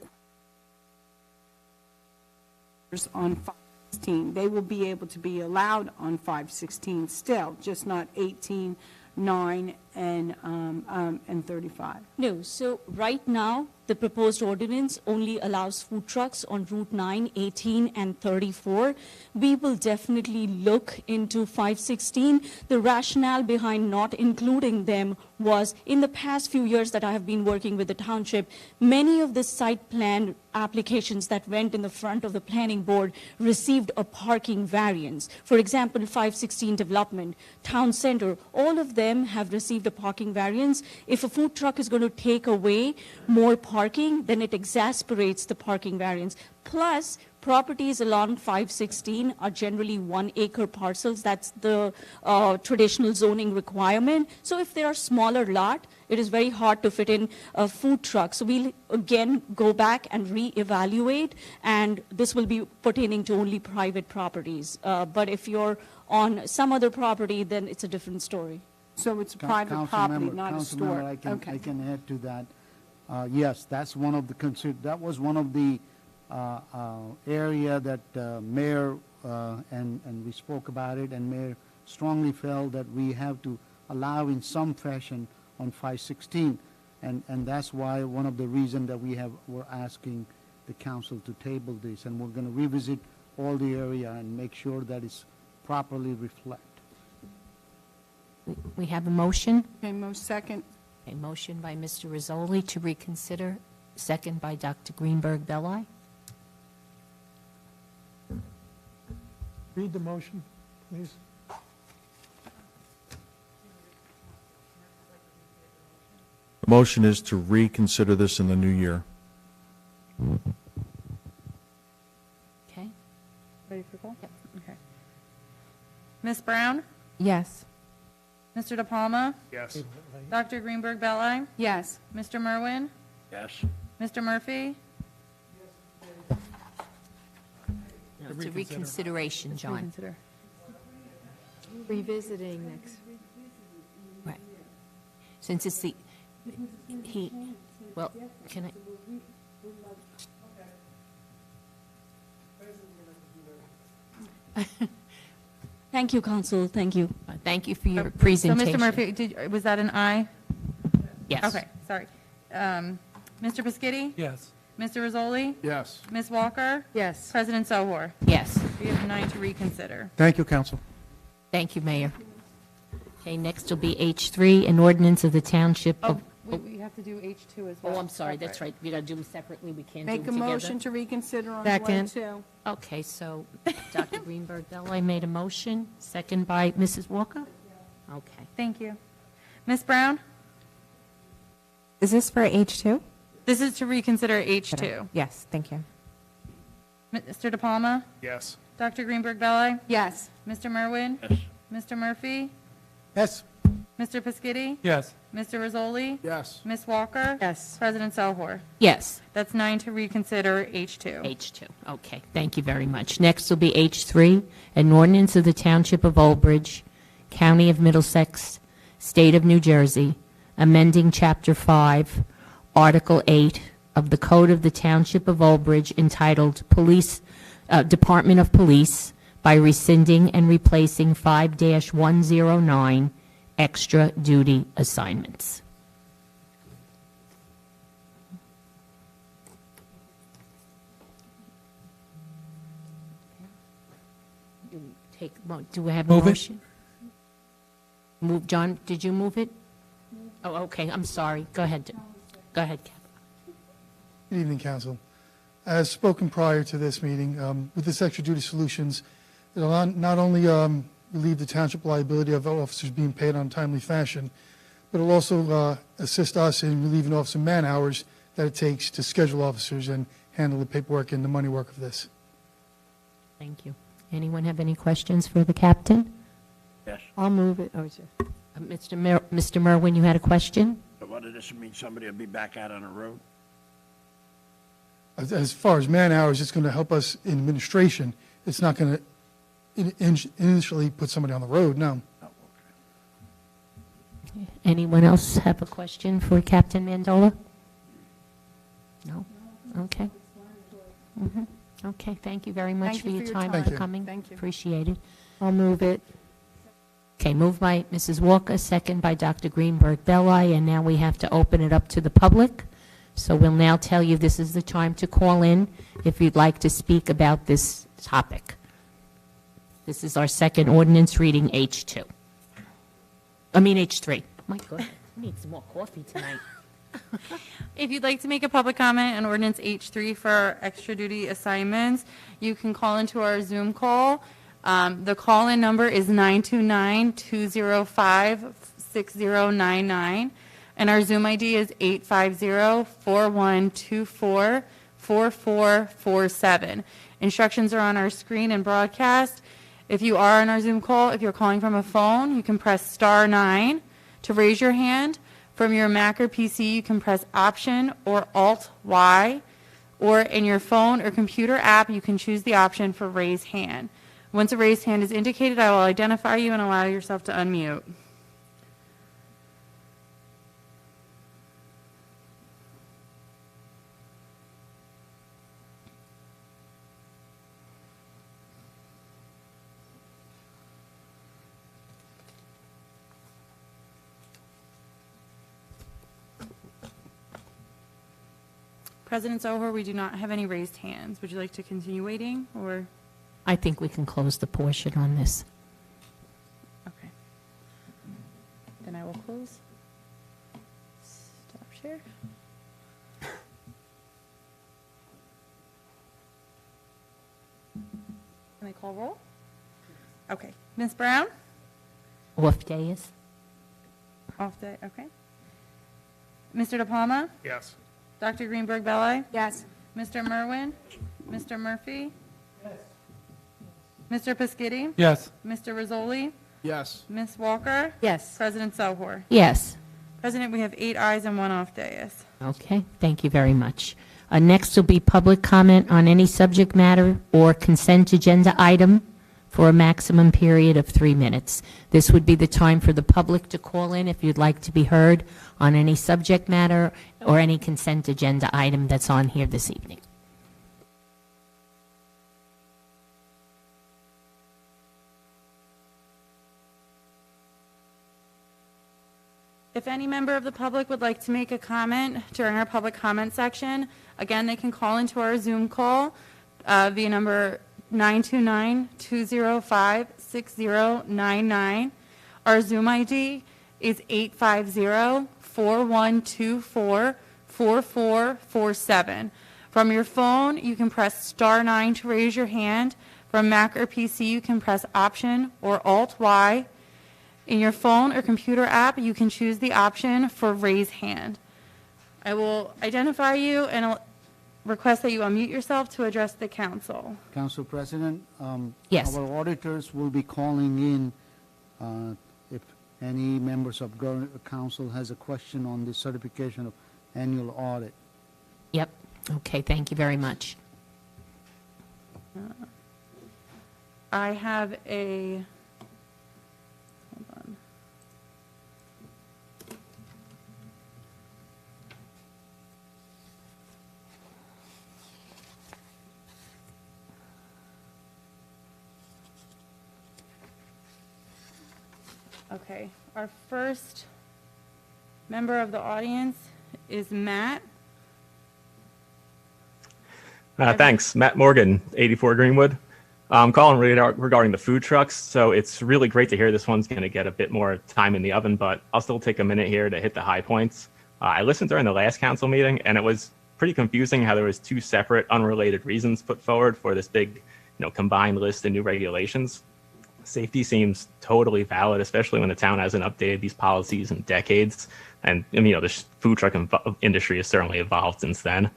on 516, they will be able to be allowed on 516 still, just not 18, 9, and 35. No, so right now, the proposed ordinance only allows food trucks on Route 9, 18, and 34. We will definitely look into 516. The rationale behind not including them was in the past few years that I have been working with the township, many of the site plan applications that went in the front of the planning board received a parking variance. For example, 516 development, town center, all of them have received a parking variance. If a food truck is going to take away more parking, then it exasperates the parking variance. Plus, properties along 516 are generally 1 acre parcels. That's the traditional zoning requirement. So if they are smaller lot, it is very hard to fit in a food truck. So we'll again go back and reevaluate, and this will be pertaining to only private properties. But if you're on some other property, then it's a different story. So it's private property, not a store. I can add to that. Yes, that's one of the that was one of the area that Mayor and we spoke about it, and Mayor strongly felt that we have to allow in some fashion on 516, and that's why one of the reasons that we're asking the council to table this, and we're going to revisit all the area and make sure that it's properly reflected. We have a motion. Okay, second. A motion by Mr. Rizzoli to reconsider, second by Dr. Greenberg Belli. Read the motion, please. The motion is to reconsider this in the new year. Okay. Ready for call? Yep. Okay. Ms. Brown? Yes. Mr. De Palma? Yes. Dr. Greenberg Belli? Yes. Mr. Merwin? Yes. Mr. Murphy? No, it's a reconsideration, John. Reconsider. Revisiting next. Right. Since it's well, can I? Thank you, Council. Thank you. Thank you for your So, presentation. Mr. Murphy, was that an aye? Yes. Okay, sorry. Mr. Piscitty? Yes. Mr. Rizzoli? Yes. Ms. Walker? Yes. President Sohor? Yes. We have 9 to reconsider. Thank you, council. Thank you, Mayor. Okay, next will be H3, an ordinance of the Township of... We have to do H2 as well. Oh, I'm sorry, that's right. We got to do them separately. We can't do Make a them together. motion to reconsider on Second. 1 2. Okay, so Dr. Greenberg Belli made a motion, second by Mrs. Walker? Okay. Thank you. Ms. Brown? Is this for H2? This is to reconsider H2. Yes, thank you. Mr. De Palma? Yes. Dr. Greenberg Belli? Yes. Mr. Merwin? Yes. Mr. Murphy? Yes. Mr. Piscitty? Yes. Mr. Rizzoli? Yes. Ms. Walker? Yes. President Sohor? Yes. That's 9 to reconsider H2. H2. Okay, thank you very much. Next will be H3, an ordinance of the Township of Old Bridge, County of Middlesex, State of New Jersey, amending Chapter 5, Article 8 of the Code of the Township of Old Bridge entitled Department of Police by rescinding and replacing 5-109 extra duty assignments. Do we have a Move it. motion? Move, John, did you move it? Oh, okay, I'm sorry. Go ahead. Go ahead, Cap. Good evening, council. As spoken prior to this meeting, with this extra duty solutions, it'll not only relieve the township liability of officers being paid on a timely fashion, but it'll also assist us in relieving officer man hours that it takes to schedule officers and handle the paperwork and the money work of this. Thank you. Anyone have any questions for the captain? Yes. I'll move it. Oh, sure. Mr. Merwin, you had a question? So what does this mean? Somebody will be back out on the road? As far as man hours, it's going to help us in administration. It's not going to initially put somebody on the road, no. Oh, okay. Anyone else have a question for Captain Mandola? No? Okay. Okay, thank you very much for your time Thank for you. coming. Thank you. Appreciate it. I'll move it. Okay, moved by Mrs. Walker, second by Dr. Greenberg Belli, and now we have to open it up to the public. So we'll now tell you this is the time to call in if you'd like to speak about this topic. This is our second ordinance reading, H2. H3. My God, I need some more coffee tonight. If you'd like to make a public comment on ordinance H3 for extra duty assignments, you can call into our Zoom call. The call-in number is 929-205-6099, and our Zoom ID is 850-4124-4447. Instructions are on our screen and broadcast. If you are on our Zoom call, if you're calling from a phone, you can press star 9 to raise your hand. From your Mac or PC, you can press Option or Alt-Y, or in your phone or computer app, you can choose the option for Raise Hand. Once a raised hand is indicated, I will identify you and allow yourself to unmute. President Zohar, we do not have any raised hands. Would you like to continue waiting, or? I think we can close the portion on this. Okay. Then I will close. Stop share. Can I call roll? Okay. Ms. Brown? Off days? Off day, okay. Mr. De Palma? Yes. Dr. Greenberg Belli? Yes. Mr. Merwin? Mr. Murphy? Yes. Mr. Piscitty? Yes. Mr. Rizzoli? Yes. Ms. Walker? Yes. President Zohar? Yes. President, we have 8 ayes and 1 off dais. Okay, thank you very much. Next will be public comment on any subject matter or consent agenda item for a maximum period of 3 minutes. This would be the time for the public to call in if you'd like to be heard on any subject matter or any consent agenda item that's on here this evening. If any member of the public would like to make a comment during our public comment section, again, they can call into our Zoom call via number 929-205-6099. Our Zoom ID is 850-4124-4447. From your phone, you can press star 9 to raise your hand. From Mac or PC, you can press Option or Alt-Y. In your phone or computer app, you can choose the option for Raise Hand. I will identify you and I'll request that you unmute yourself to address the council. Council President? Yes. Our auditors will be calling in if any members of council has a question on the certification of annual audit. Yep. Okay, thank you very much. I have a, hold on. Okay, our first member of the audience is Matt. Thanks. Matt Morgan, 84 Greenwood. I'm calling regarding the food trucks. So it's really great to hear this one's going to get a bit more time in the oven, but I'll still take a minute here to hit the high points. I listened during the last council meeting, and it was pretty confusing how there was 2 separate, unrelated reasons put forward for this big, combined list of new regulations. Safety seems totally valid, especially when the town hasn't updated these policies in decades. And, the food truck industry has certainly evolved since then.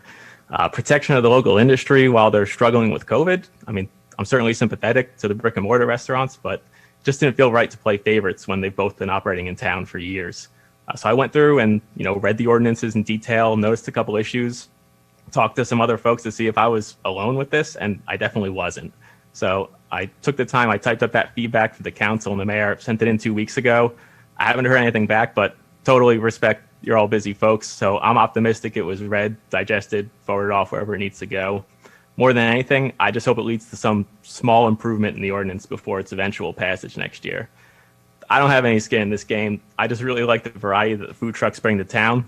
Protection of the local industry while they're struggling with COVID. I'm certainly sympathetic to the brick and mortar restaurants, but just didn't feel right to play favorites when they've both been operating in town for years. So I went through and, read the ordinances in detail, noticed a couple issues, talked to some other folks to see if I was alone with this, and I definitely wasn't. So I took the time, I typed up that feedback for the council and the mayor, sent it in 2 weeks ago. I haven't heard anything back, but totally respect you're all busy folks. So I'm optimistic it was read, digested, forwarded off wherever it needs to go. More than anything, I just hope it leads to some small improvement in the ordinance before its eventual passage next year. I don't have any skin in this game. I just really like the variety that the food trucks bring to town.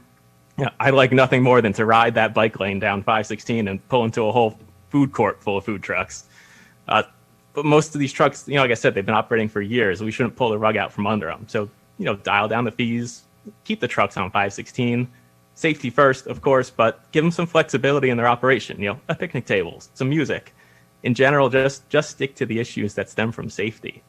Yeah, I like nothing more than to ride that bike lane down 516 and pull into a whole food court full of food trucks. But most of these trucks, like I said, they've been operating for years. We shouldn't pull the rug out from under them. So, dial down the fees, keep the trucks on 516. Safety first, of course, but give them some flexibility in their operation. A picnic table, some music. In general, just stick to the issues that stem from safety.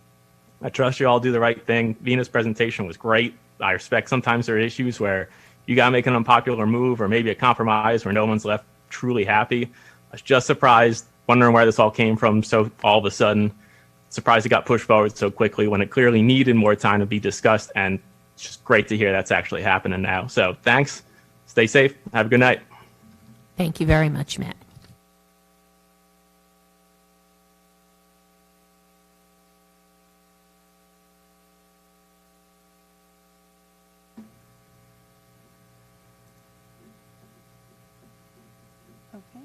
I trust you all do the right thing. Vina's presentation was great. I respect sometimes there are issues where you got to make an unpopular move or maybe a compromise where no one's left truly happy. I was just surprised, wondering where this all came from. So all of a sudden, surprised it got pushed forward so quickly when it clearly needed more time to be discussed. And it's just great to hear that's actually happening now. So thanks. Stay safe. Have a good night. Thank you very much, Matt. Okay.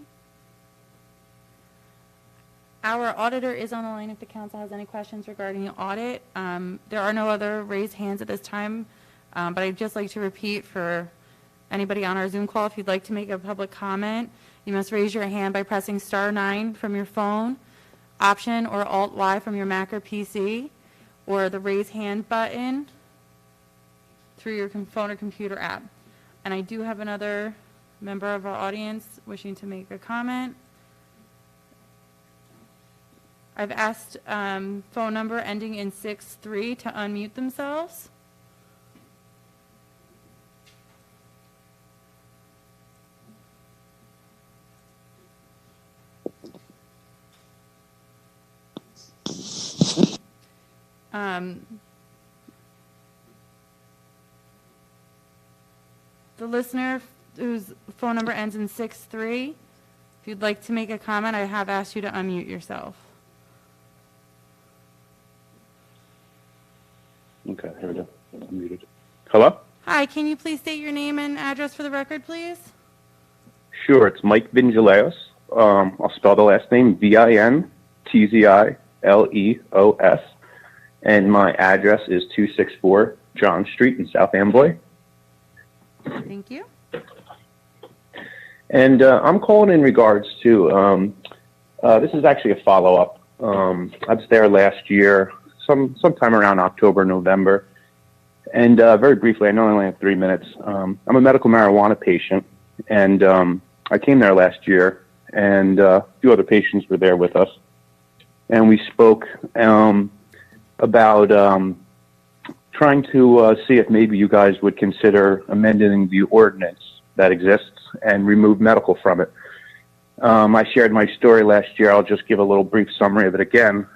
Our auditor is on the line if the council has any questions regarding the audit. There are no other raised hands at this time, but I'd just like to repeat for anybody on our Zoom call, if you'd like to make a public comment, you must raise your hand by pressing *9 from your phone, Option or Alt-Y from your Mac or PC, or the raise hand button through your phone or computer app. And I do have another member of our audience wishing to make a comment. I've asked phone number ending in 63 to unmute themselves. The listener whose phone number ends in 63, if you'd like to make a comment, I have asked you to unmute yourself. Okay, here we go. I'm muted. Hello? Hi, can you please state your name and address for the record, please? Sure, it's Mike Vingileos. I'll spell the last name Vintzzileos, and my address is 264 John Street in South Amboy. Thank you. And I'm calling in regards to, this is actually a follow-up. I was there last year, sometime around October, November. And very briefly, I know I only have 3 minutes. I'm a medical marijuana patient, and I came there last year, and a few other patients were there with us. And we spoke about trying to see if maybe you guys would consider amending the ordinance that exists and remove medical from it. I shared my story last year. I'll just give a little brief summary of it again.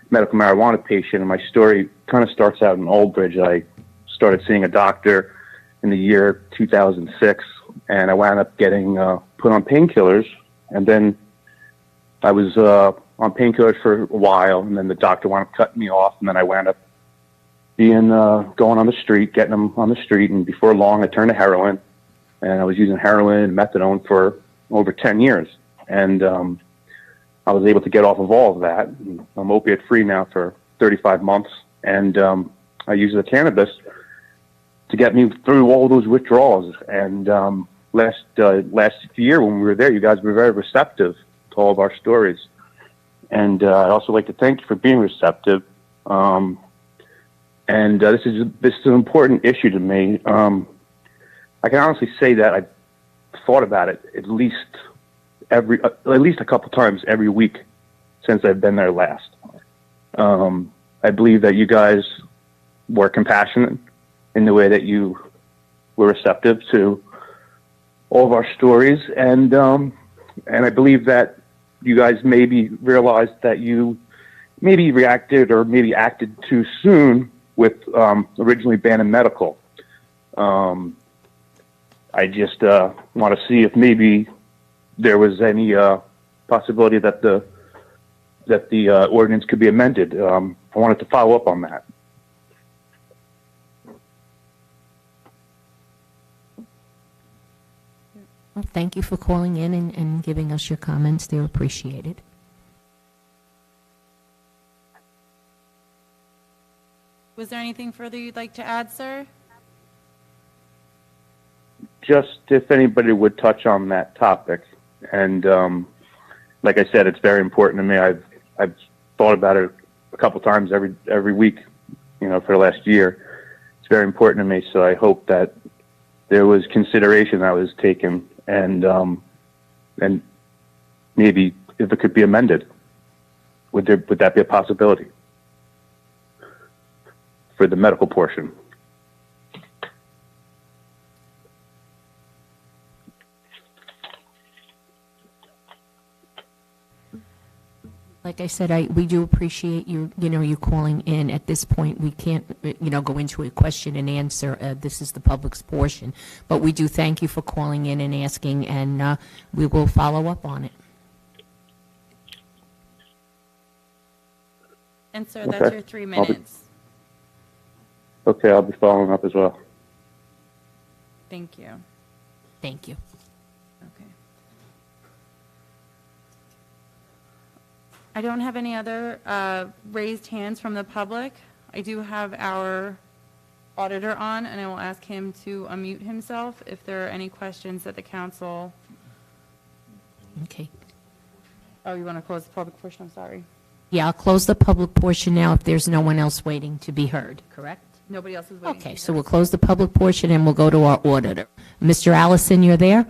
Medical marijuana patient, and my story kind of starts out in Old Bridge. I started seeing a doctor in the year 2006, and I wound up getting put on painkillers, and then I was on painkillers for a while, and then the doctor wound up cutting me off, and then I wound up being going on the street, getting them on the street, and before long I turned to heroin, and I was using heroin and methadone for over 10 years, and I was able to get off of all of that. I'm opiate free now for 35 months, and I use the cannabis to get me through all those withdrawals. And last year when we were there, you guys were very receptive to all of our stories. And I'd also like to thank you for being receptive. And this is an important issue to me. I can honestly say that I've thought about it at least a couple times every week since I've been there last. I believe that you guys were compassionate in the way that you were receptive to all of our stories, and I believe that you guys maybe realized that you maybe reacted or maybe acted too soon with originally banning medical. I just want to see if maybe there was any possibility that the ordinance could be amended. I wanted to follow up on that. Well, thank you for calling in and giving us your comments. They're appreciated. Was there anything further you'd like to add, sir? just if anybody would touch on that topic. And like I said, it's very important to me. I've thought about it a couple times every week, you know, for the last year. It's very important to me. So I hope that there was consideration that was taken, and maybe if it could be amended, would that be a possibility for the medical portion? Like I said, we do appreciate you calling in. At this point, we can't, go into a question and answer. This is the public's portion. But we do thank you for calling in and asking, and we will follow up on it. And sir, that's your 3 minutes. Okay, I'll be following up as well. Thank you. Thank you. Okay. I don't have any other raised hands from the public. I do have our auditor on, and I will ask him to unmute himself if there are any questions that the council... Okay. Oh, you want to close the public portion? I'm sorry. Yeah, I'll close the public portion now if there's no one else waiting to be heard, correct? Nobody else is waiting. Okay, so we'll close the public portion and we'll go to our auditor. Mr. Allison, you're there?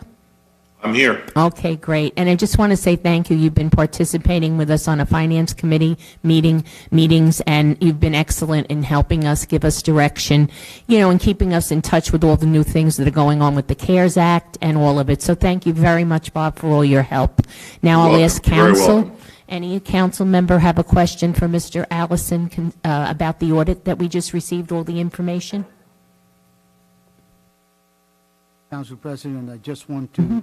I'm here. Okay, great. And I just want to say thank you. You've been participating with us on a finance committee meetings, and you've been excellent in helping us, give us direction, and keeping us in touch with all the new things that are going on with the CARES Act and all of it. So thank you very much, Bob, for all your help. Now I'll ask council. Any council member have a question for Mr. Allison about the audit that we just received, all the information? Council President, I just want to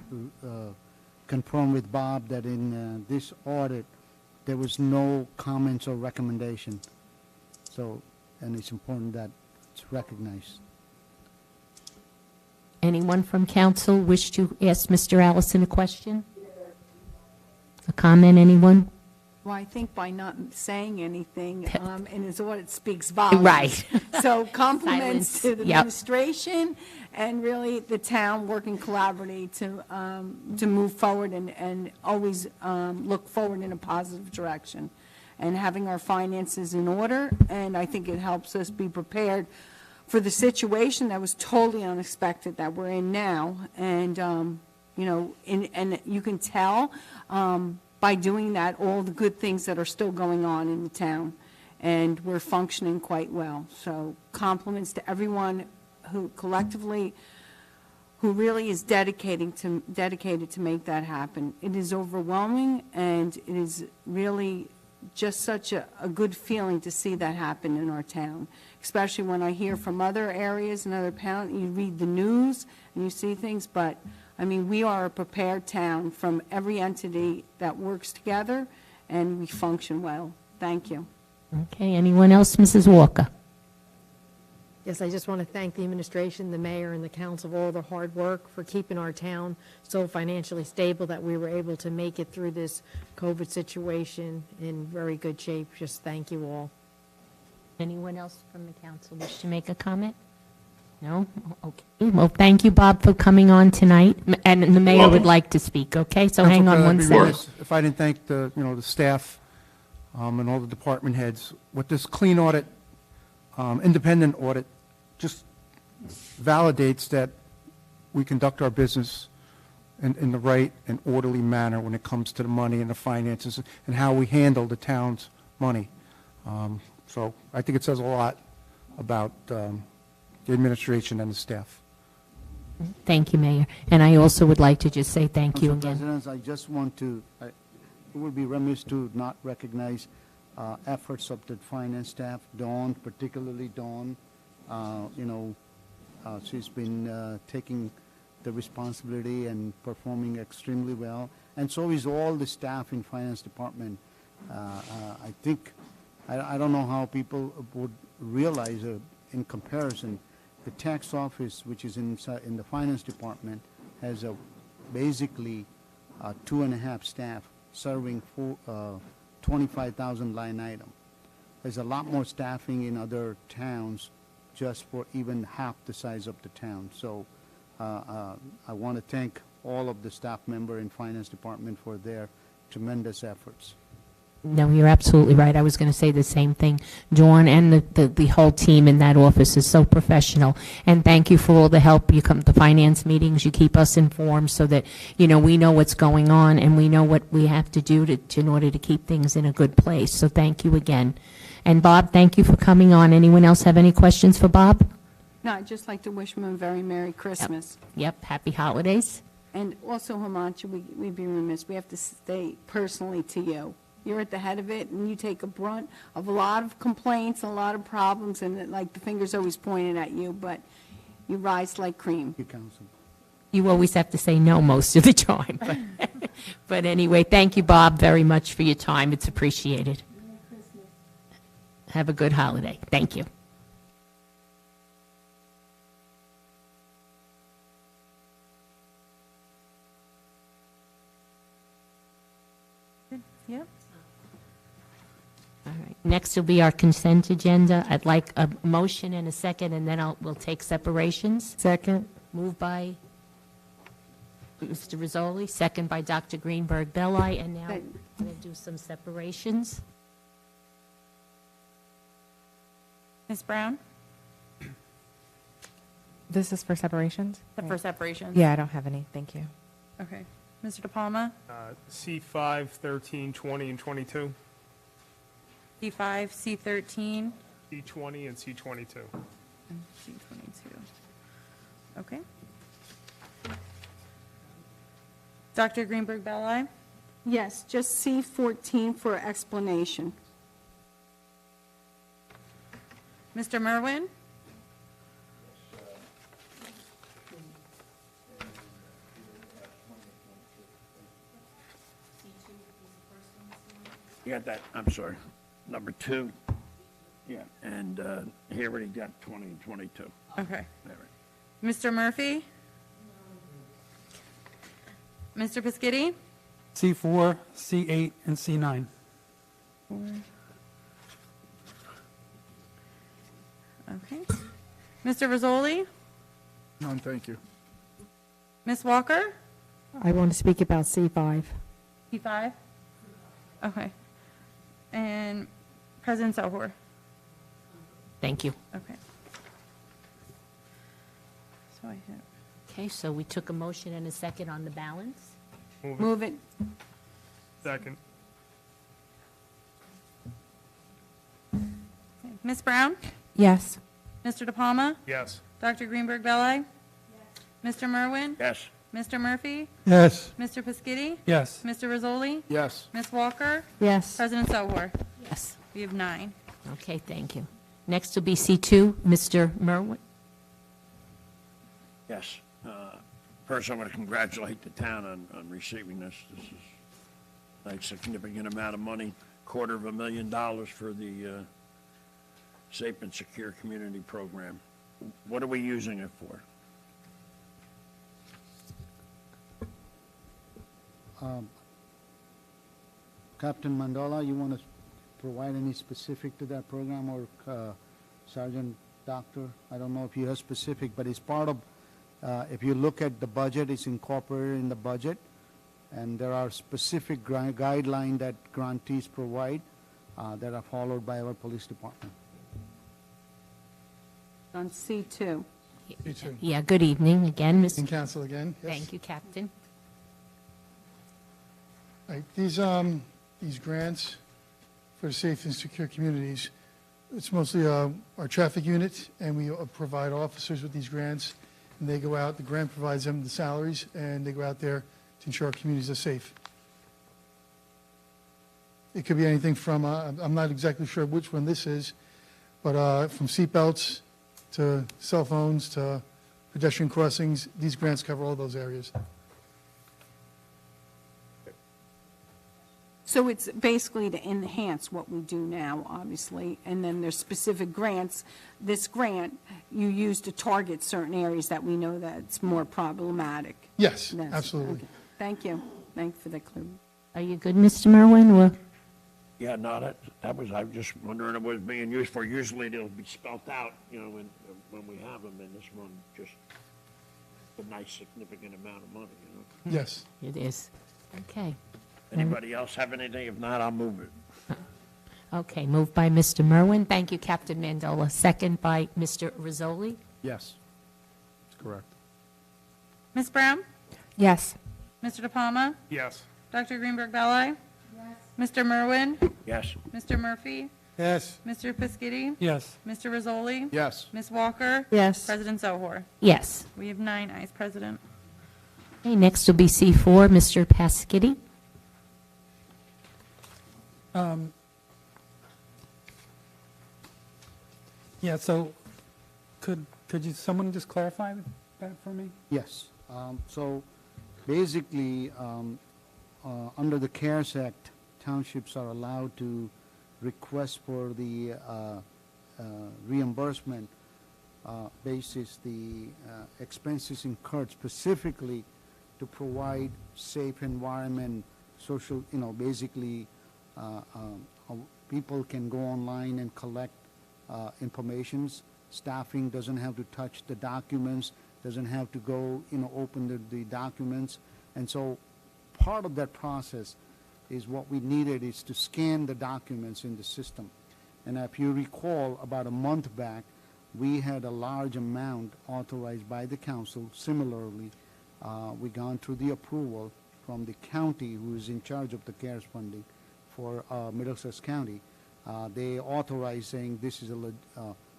confirm with Bob that in this audit, there was no comments or recommendation. So, and it's important that it's recognized. Anyone from council wish to ask Mr. Allison a question? A comment, anyone? Well, I think by not saying anything in his audit speaks volumes. Right. So compliments to the Yep. administration and really the town working collaboratively to move forward and always look forward in a positive direction and having our finances in order. And I think it helps us be prepared for the situation that was totally unexpected that we're in now. And, and you can tell by doing that, all the good things that are still going on in the town, and we're functioning quite well. So compliments to everyone who collectively, who really is dedicated to make that happen. It is overwhelming, and it is really just such a good feeling to see that happen in our town, especially when I hear from other areas and other towns. You read the news and you see things, but I mean, we are a prepared town from every entity that works together, and we function well. Thank you. Okay, anyone else? Mrs. Walker? Yes, I just want to thank the administration, the mayor, and the council for all the hard work for keeping our town so financially stable that we were able to make it through this COVID situation in very good shape. Just thank you all. Anyone else from the council wish to make a comment? No? Okay. Well, thank you, Bob, for coming on tonight. And the mayor would like to speak, okay? So hang on one second. If I didn't thank the staff and all the department heads, what this clean audit, independent audit, just validates that we conduct our business in the right and orderly manner when it comes to the money and the finances and how we handle the town's money. So I think it says a lot about the administration and the staff. Thank you, Mayor. And I also would like to just say thank you Council again. Presidents, I just want to, it would be remiss to not recognize efforts of the finance staff, Dawn, particularly Dawn. She's been taking the responsibility and performing extremely well. And so is all the staff in finance department. I think, I don't know how people would realize in comparison, the tax office, which is in the finance department, has basically 2.5 staff serving 25,000 line item. There's a lot more staffing in other towns just for even half the size of the town. So I want to thank all of the staff member in Finance Department for their tremendous efforts. No, you're absolutely right. I was going to say the same thing. Dawn and the whole team in that office is so professional. And thank you for all the help. You come to finance meetings, you keep us informed so that, we know what's going on and we know what we have to do in order to keep things in a good place. So thank you again. And Bob, thank you for coming on. Anyone else have any questions for Bob? No, I'd just like to wish him a very Merry Christmas. Yep, happy holidays. And also, Hamachi, we'd be remiss, we have to say personally to you. You're at the head of it, and you take a brunt of a lot of complaints, a lot of problems, and like the finger's always pointed at you, but you rise like cream. Thank you, Council. You always have to say no most of the time. But anyway, thank you, Bob, very much for your time. It's appreciated. Have a good holiday. Thank you. Yep. All right. Next will be our consent agenda. I'd like a motion and a second, and then we'll take separations. Second. Moved by Mr. Rizzoli, second by Dr. Greenberg Belli, and now we'll do some separations. Ms. Brown? This is for separations? For separations? Yeah, I don't have any. Thank you. Okay. Mr. De Palma? C5, 13, 20, and 22. C5, C13, C20 and C22. and C22. Okay. Dr. Greenberg Belli? Yes, just C14 for explanation. Mr. Merwin? You got that, I'm sorry, number 2? Yeah, and he already got 20 and 22. Okay. All right. Mr. Murphy? Mr. Piscitty? C4, C8, and C9. Okay. Mr. Rizzoli? None, thank you. Ms. Walker? I want to speak about C5. P5? Okay. And President Sohor? Thank you. Okay. So I have, Okay, so we took a motion and a second on the balance. Move it. Second. Ms. Brown? Yes. Mr. De Palma? Yes. Dr. Greenberg Belli? Mr. Merwin? Yes. Mr. Murphy? Yes. Mr. Piscitty? Yes. Mr. Rizzoli? Yes. Ms. Walker? Yes. President Sohor? Yes. We have 9. Okay, thank you. Next will be C2, Mr. Merwin. Yes. First, I want to congratulate the town on receiving this. This is a significant amount of money, $250,000 for the Safe and Secure Community Program. What are we using it for? Captain Mandola, you want to provide any specific to that program, or Sergeant Doctor? I don't know if you have specific, but it's part of, if you look at the budget, it's incorporated in the budget, and there are specific guidelines that grantees provide that are followed by our police department. On C2. C2. Yeah, good evening again, In Ms. council again. Yes. Thank you, Captain. Right, these grants for safe and secure communities, it's mostly our traffic unit, and we provide officers with these grants, and they go out, the grant provides them the salaries, and they go out there to ensure our communities are safe. It could be anything from, I'm not exactly sure which one this is, but from seatbelts to cell phones to pedestrian crossings, these grants cover all those areas. So it's basically to enhance what we do now, obviously, and then there's specific grants. This grant, you use to target certain areas that we know that's more problematic. Yes, That's- absolutely. okay. Thank you. Thank you for that clear. Are you good, Mr. Merwin? Or Yeah, no, that was, I was just wondering what it was being used for. Usually they'll be spelt out, when we have them, and this one just a nice significant amount of money, you know? Yes. It is. Okay. Anybody else have anything? If not, I'll move it. Okay, moved by Mr. Merwin. Thank you, Captain Mandola. Second by Mr. Rizzoli. Yes. That's correct. Ms. Brown? Yes. Mr. De Palma? Yes. Dr. Greenberg Belli? Yes. Mr. Merwin? Yes. Mr. Murphy? Yes. Mr. Piscitty? Yes. Mr. Rizzoli? Yes. Ms. Walker? Yes. President Zohor? Yes. We have 9 ayes, President. Okay, next will be C4, Mr. Pasquini. Yeah, so could someone just clarify that for me? Yes. So basically, under the CARES Act, townships are allowed to request for the reimbursement basis the expenses incurred specifically to provide safe environment, social, basically people can go online and collect informations. Staffing doesn't have to touch the documents, doesn't have to go, open the documents. And so part of that process is what we needed is to scan the documents in the system. And if you recall, about a month back, we had a large amount authorized by the council. Similarly, we gone through the approval from the county who is in charge of the CARES funding for Middlesex County. They authorized saying this is a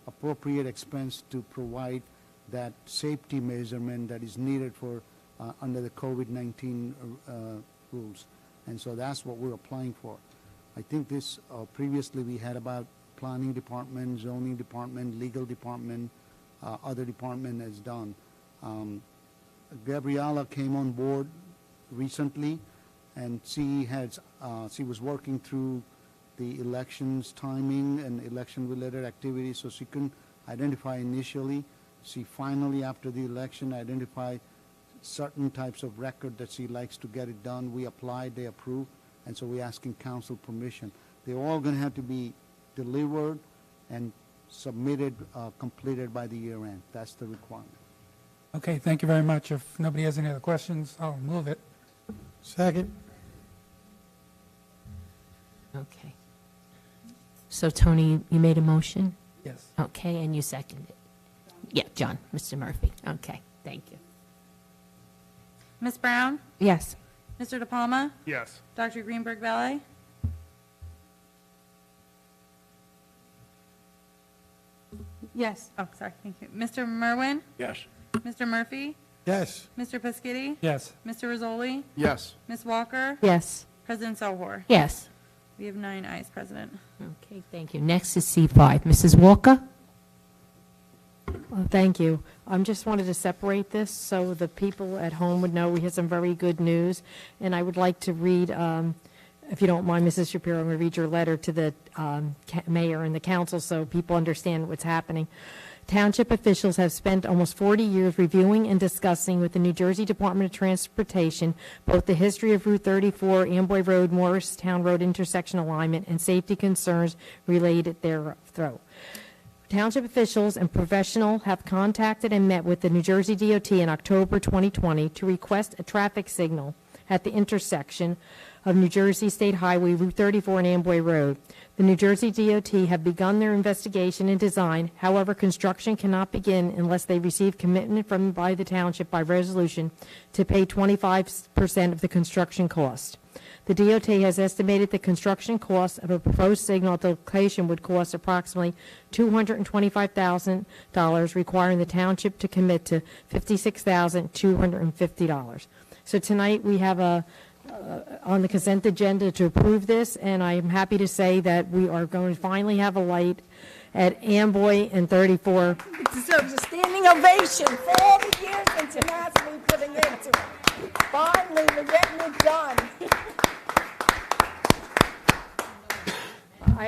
appropriate expense to provide that safety measurement that is needed for under the COVID-19 rules. And so that's what we're applying for. I think this previously we had about planning department, zoning department, legal department, other department has done. Gabriella came on board recently, and she was working through the elections timing and election-related activities, so she couldn't identify initially. She finally, after the election, identified certain types of record that she likes to get it done. We applied, they approved, and so we're asking council permission. They're all going to have to be delivered and submitted, completed by the year end. That's the requirement. Okay, thank you very much. If nobody has any other questions, I'll move it. Second. Okay. So, Tony, you made a motion? Yes. Okay, and you seconded it? Yeah, John, Mr. Murphy. Okay, thank you. Ms. Brown? Yes. Mr. De Palma? Yes. Dr. Greenberg Belli? Yes. Oh, sorry, thank you. Mr. Merwin? Yes. Mr. Murphy? Yes. Mr. Piscitty? Yes. Mr. Rizzoli? Yes. Ms. Walker? Yes. President Zohor? Yes. We have 9 ayes, President. Okay, thank you. Next is C5. Mrs. Walker? Well, thank you. Just wanted to separate this so the people at home would know we had some very good news. And I would like to read, if you don't mind, Mrs. Shapiro, I'm going to read your letter to the mayor and the council so people understand what's happening. Township officials have spent almost 40 years reviewing and discussing with the New Jersey Department of Transportation both the history of Route 34, Amboy Road, Morristown Road intersection alignment, and safety concerns related thereof. Township officials and professionals have contacted and met with the New Jersey DOT in October 2020 to request a traffic signal at the intersection of New Jersey State Highway Route 34 and Amboy Road. The New Jersey DOT have begun their investigation and design. However, construction cannot begin unless they receive commitment by the township by resolution to pay 25% of the construction cost. The DOT has estimated the construction cost of a proposed signal at the location would cost approximately $225,000, requiring the township to commit to $56,250. So tonight we have on the consent agenda to approve this, and I am happy to say that we are going to finally have a light at Amboy and 34. Deserves a standing ovation for all the years and tenacity putting into it. Finally, we're getting it done.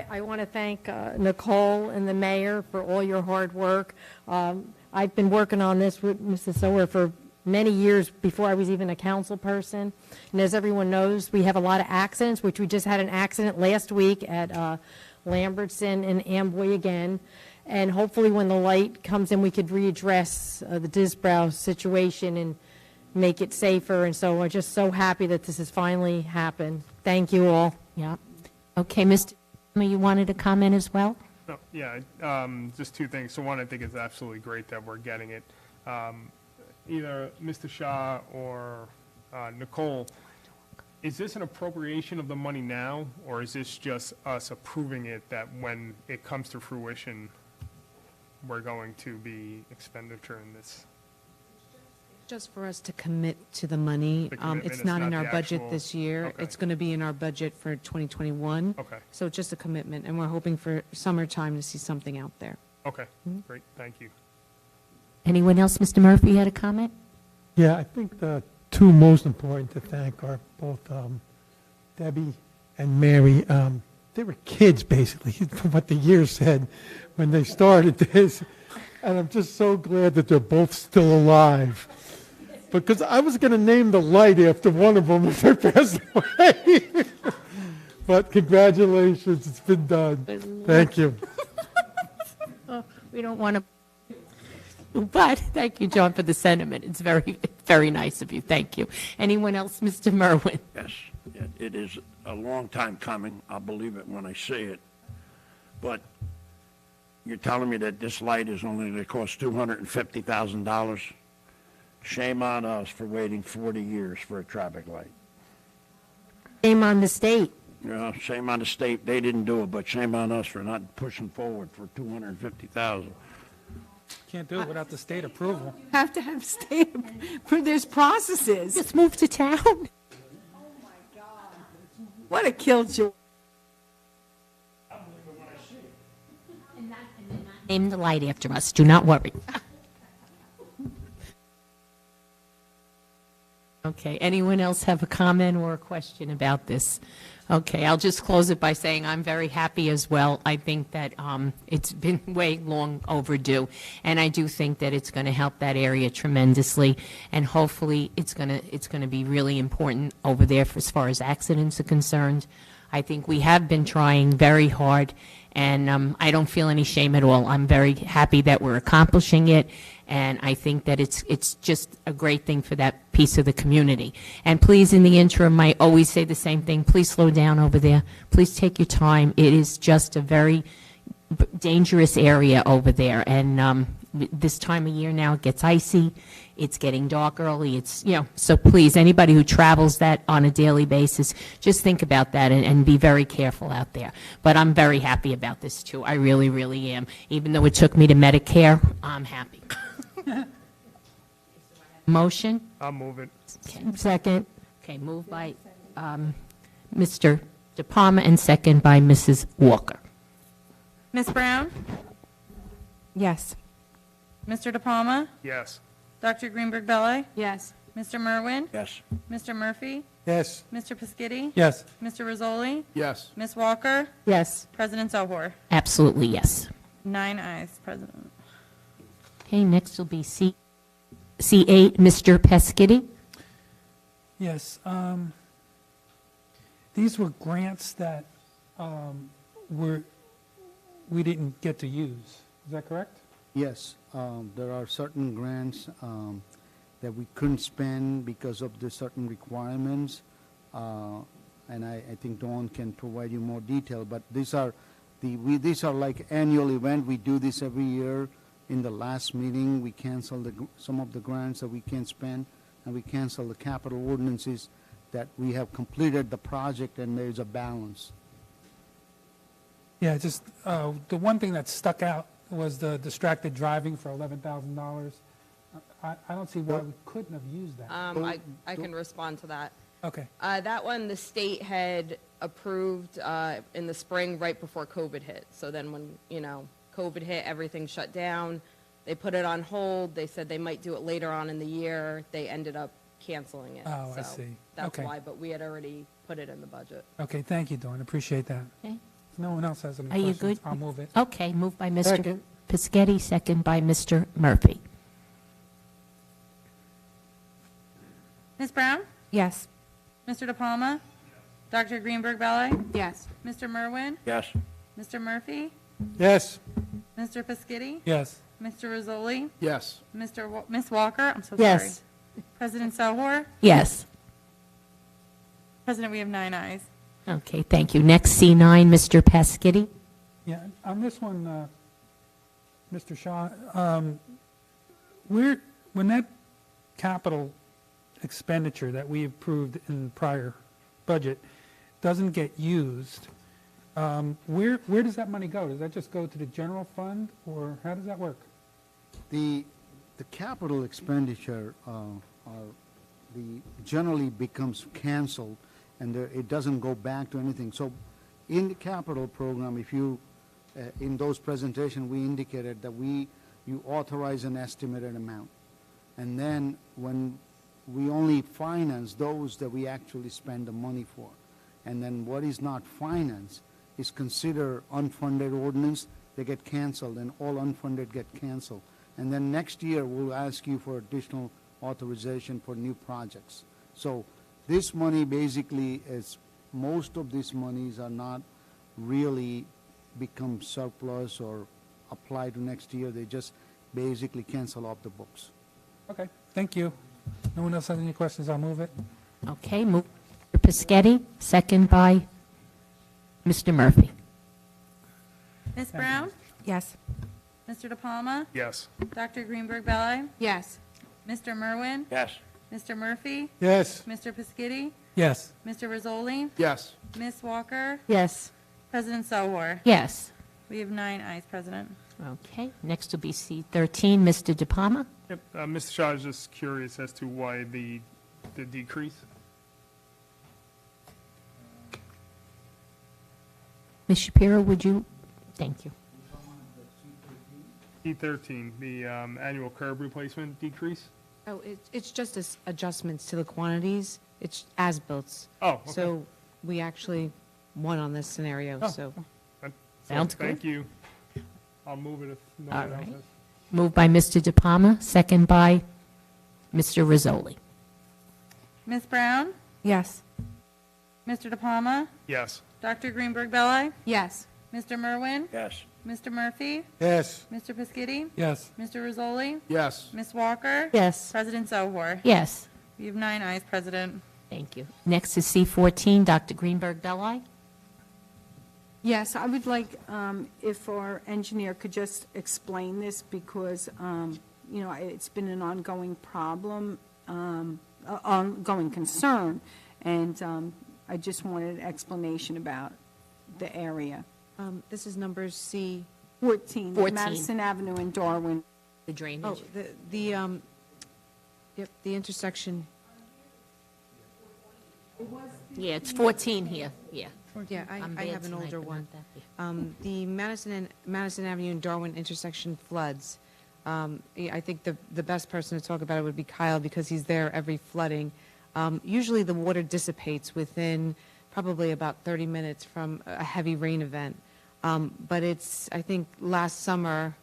I want to thank Nicole and the mayor for all your hard work. I've been working on this with Mrs. Sower for many years before I was even a council person. And as everyone knows, we have a lot of accidents, which we just had an accident last week at Lambertson and Amboy again. And hopefully when the light comes in, we could readdress the Disbrow situation and make it safer. And so we're just so happy that this has finally happened. Thank you all. Yeah. Okay, Mr. You wanted to comment as well? No, yeah, just two things. So one, I think it's absolutely great that we're getting it. Either Mr. Shah or Nicole, is this an appropriation of the money now, or is this just us approving it that when it comes to fruition, we're going to be expenditure in this? Just for us to commit to the money. The commitment It's is not not in the our budget actual- this year. Okay. It's going to be in our budget for 2021. Okay. So just a commitment, and we're hoping for summertime to see something out there. Okay, great, thank you. Anyone else? Mr. Murphy had a comment? Yeah, I think the two most important to thank are both Debbie and Mary. They were kids, basically, from what the year said when they started this. And I'm just so glad that they're both still alive. Because I was going to name the light after one of them if they passed away. But congratulations, it's been done. Thank you. Oh, we don't want to, but thank you, John, for the sentiment. It's very, very nice of you. Thank you. Anyone else? Mr. Merwin? Yes, it is a long time coming. I'll believe it when I see it. But you're telling me that this light is only going to cost $250,000? Shame on us for waiting 40 years for a traffic light. Shame on the state. Yeah, shame on the state. They didn't do it, but shame on us for not pushing forward for $250,000. Can't do it without the state approval. Have to have state, there's processes. Just move to town. What a killjoy. Name the light after us. Do not worry. Okay, anyone else have a comment or a question about this? Okay, I'll just close it by saying I'm very happy as well. I think that it's been way long overdue, and I do think that it's going to help that area tremendously, and hopefully it's going to be really important over there for, as far as accidents are concerned. I think we have been trying very hard, and I don't feel any shame at all. I'm very happy that we're accomplishing it, and I think that it's just a great thing for that piece of the community. And please, in the interim, I always say the same thing. Please slow down over there. Please take your time. It is just a very dangerous area over there, and this time of year now it gets icy. It's getting dark early. It's, so please, anybody who travels that on a daily basis, just think about that and be very careful out there. But I'm very happy about this, too. I really, really am. Even though it took me to Medicare, I'm happy. Motion? I'll move it. Okay, second. Okay, moved by Mr. De Palma and second by Mrs. Walker. Ms. Brown? Yes. Mr. De Palma? Yes. Dr. Greenberg-Belli? Yes. Mr. Merwin? Yes. Mr. Murphy? Yes. Mr. Pescitti? Yes. Mr. Rizzoli? Yes. Ms. Walker? Yes. President Zohor? Absolutely, yes. 9 ayes, President. Okay, next will be C8, Mr. Pescitti. Yes. These were grants that we didn't get to use. Is that correct? Yes, there are certain grants that we couldn't spend because of the certain requirements, and I think Dawn can provide you more detail. But these are these are like annual event. We do this every year. In the last meeting, we cancel some of the grants that we can't spend, and we cancel the capital ordinances that we have completed the project, and there's a balance. Yeah, just the one thing that stuck out was the distracted driving for $11,000. I don't see why we couldn't have used that. I can respond to that. Okay. That one, the state had approved in the spring right before COVID hit. So then when, COVID hit, everything shut down. They put it on hold. They said they might do it later on in the year. They ended up canceling it. Oh, so I see. That's Okay. why, but we had already put it in the budget. Okay, thank you, Dawn. Appreciate that. Okay. If no one else has any Are you questions, good? I'll move it. Okay, moved by Mr. Second. Pescetti, second by Mr. Murphy. Ms. Brown? Yes. Mr. De Palma? Dr. Greenberg-Belli? Yes. Mr. Merwin? Yes. Mr. Murphy? Yes. Mr. Pescitti? Yes. Mr. Rizzoli? Yes. Miss Walker? I'm so Yes. sorry. President Selhor? Yes. President, we have 9 ayes. Okay, thank you. Next, C9, Mr. Pescitti. Yeah, on this one, Mr. Shaw, when that capital expenditure that we approved in the prior budget doesn't get used, where does that money go? Does that just go to the general fund, or how does that work? The capital expenditure generally becomes canceled, and it doesn't go back to anything. So in the capital program, if you, in those presentations, we indicated that you authorize an estimated amount. And then when we only finance those that we actually spend the money for. And then what is not financed is considered unfunded ordinance. They get canceled, and all unfunded get canceled. And then next year, we'll ask you for additional authorization for new projects. So this money basically is, most of these monies are not really become surplus or apply to next year. They just basically cancel off the books. Okay, thank you. No one else has any questions? I'll move it. Okay, move Mr. Pescetti, second by Mr. Murphy. Ms. Brown? Yes. Mr. De Palma? Yes. Dr. Greenberg Belli? Yes. Mr. Merwin? Yes. Mr. Murphy? Yes. Mr. Pescitti? Yes. Mr. Rizzoli? Yes. Ms. Walker? Yes. President Selhor? Yes. We have 9 ayes, President. Okay, next will be C13, Mr. De Palma. Yep. Mr. Shaw, I was just curious as to why the decrease. Ms. Shapiro, would you? Thank you. C13, the annual curb replacement decrease. Oh, it's just adjustments to the quantities. It's as-built. Oh, okay. So we actually won on this scenario, Oh, so. Sounds good. Thank you. I'll move it if no All one else right. has. Moved by Mr. De Palma, second by Mr. Rizzoli. Ms. Brown? Yes. Mr. De Palma? Yes. Dr. Greenberg Belli? Yes. Mr. Merwin? Yes. Mr. Murphy? Yes. Mr. Pescitti? Yes. Mr. Rizzoli? Yes. Ms. Walker? Yes. President Selhor? Yes. We have 9 ayes, President. Thank you. Next is C14, Dr. Greenberg Belli. Yes, I would like, if our engineer could just explain this, because, it's been an ongoing problem, ongoing concern, and I just wanted an explanation about the area. This is number C. 14, 14. Madison Avenue in Darwin. The drainage. Oh, the intersection. Yeah, it's 14 here, yeah. Yeah, I'm I bad have an tonight, older but one. not that bad. The Madison Avenue and Darwin intersection floods. I think the best person to talk about it would be Kyle, because he's there every flooding. Usually the water dissipates within probably about 30 minutes from a heavy rain event. But I think last summer,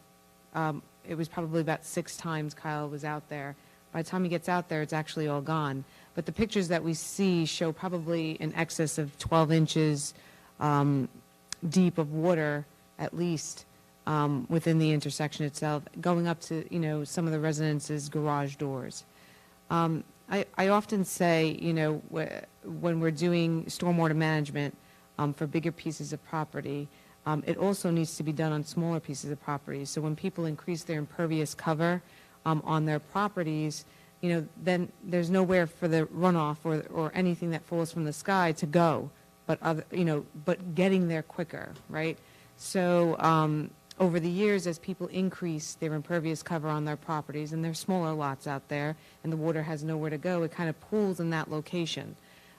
it was probably about 6 times Kyle was out there. By the time he gets out there, it's actually all gone. But the pictures that we see show probably in excess of 12 inches deep of water, at least, within the intersection itself, going up to, some of the residences' garage doors. I often say, when we're doing stormwater management for bigger pieces of property, it also needs to be done on smaller pieces of property. So when people increase their impervious cover on their properties, then there's nowhere for the runoff or anything that falls from the sky to go, but getting there quicker, right? So over the years, as people increase their impervious cover on their properties, and there's smaller lots out there, and the water has nowhere to go, it kind of pools in that location.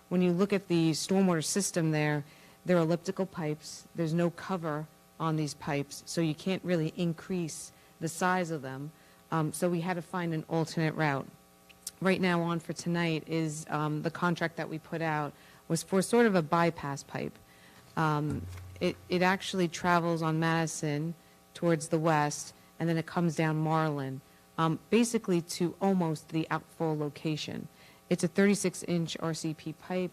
When you look at the stormwater system there, they're elliptical pipes. There's no cover on these pipes, so you can't really increase the size of them. So we had to find an alternate route. Right now on for tonight is the contract that we put out was for sort of a bypass pipe. It actually travels on Madison towards the west, and then it comes down Marlin, basically to almost the outfall location. It's a 36-inch RCP pipe.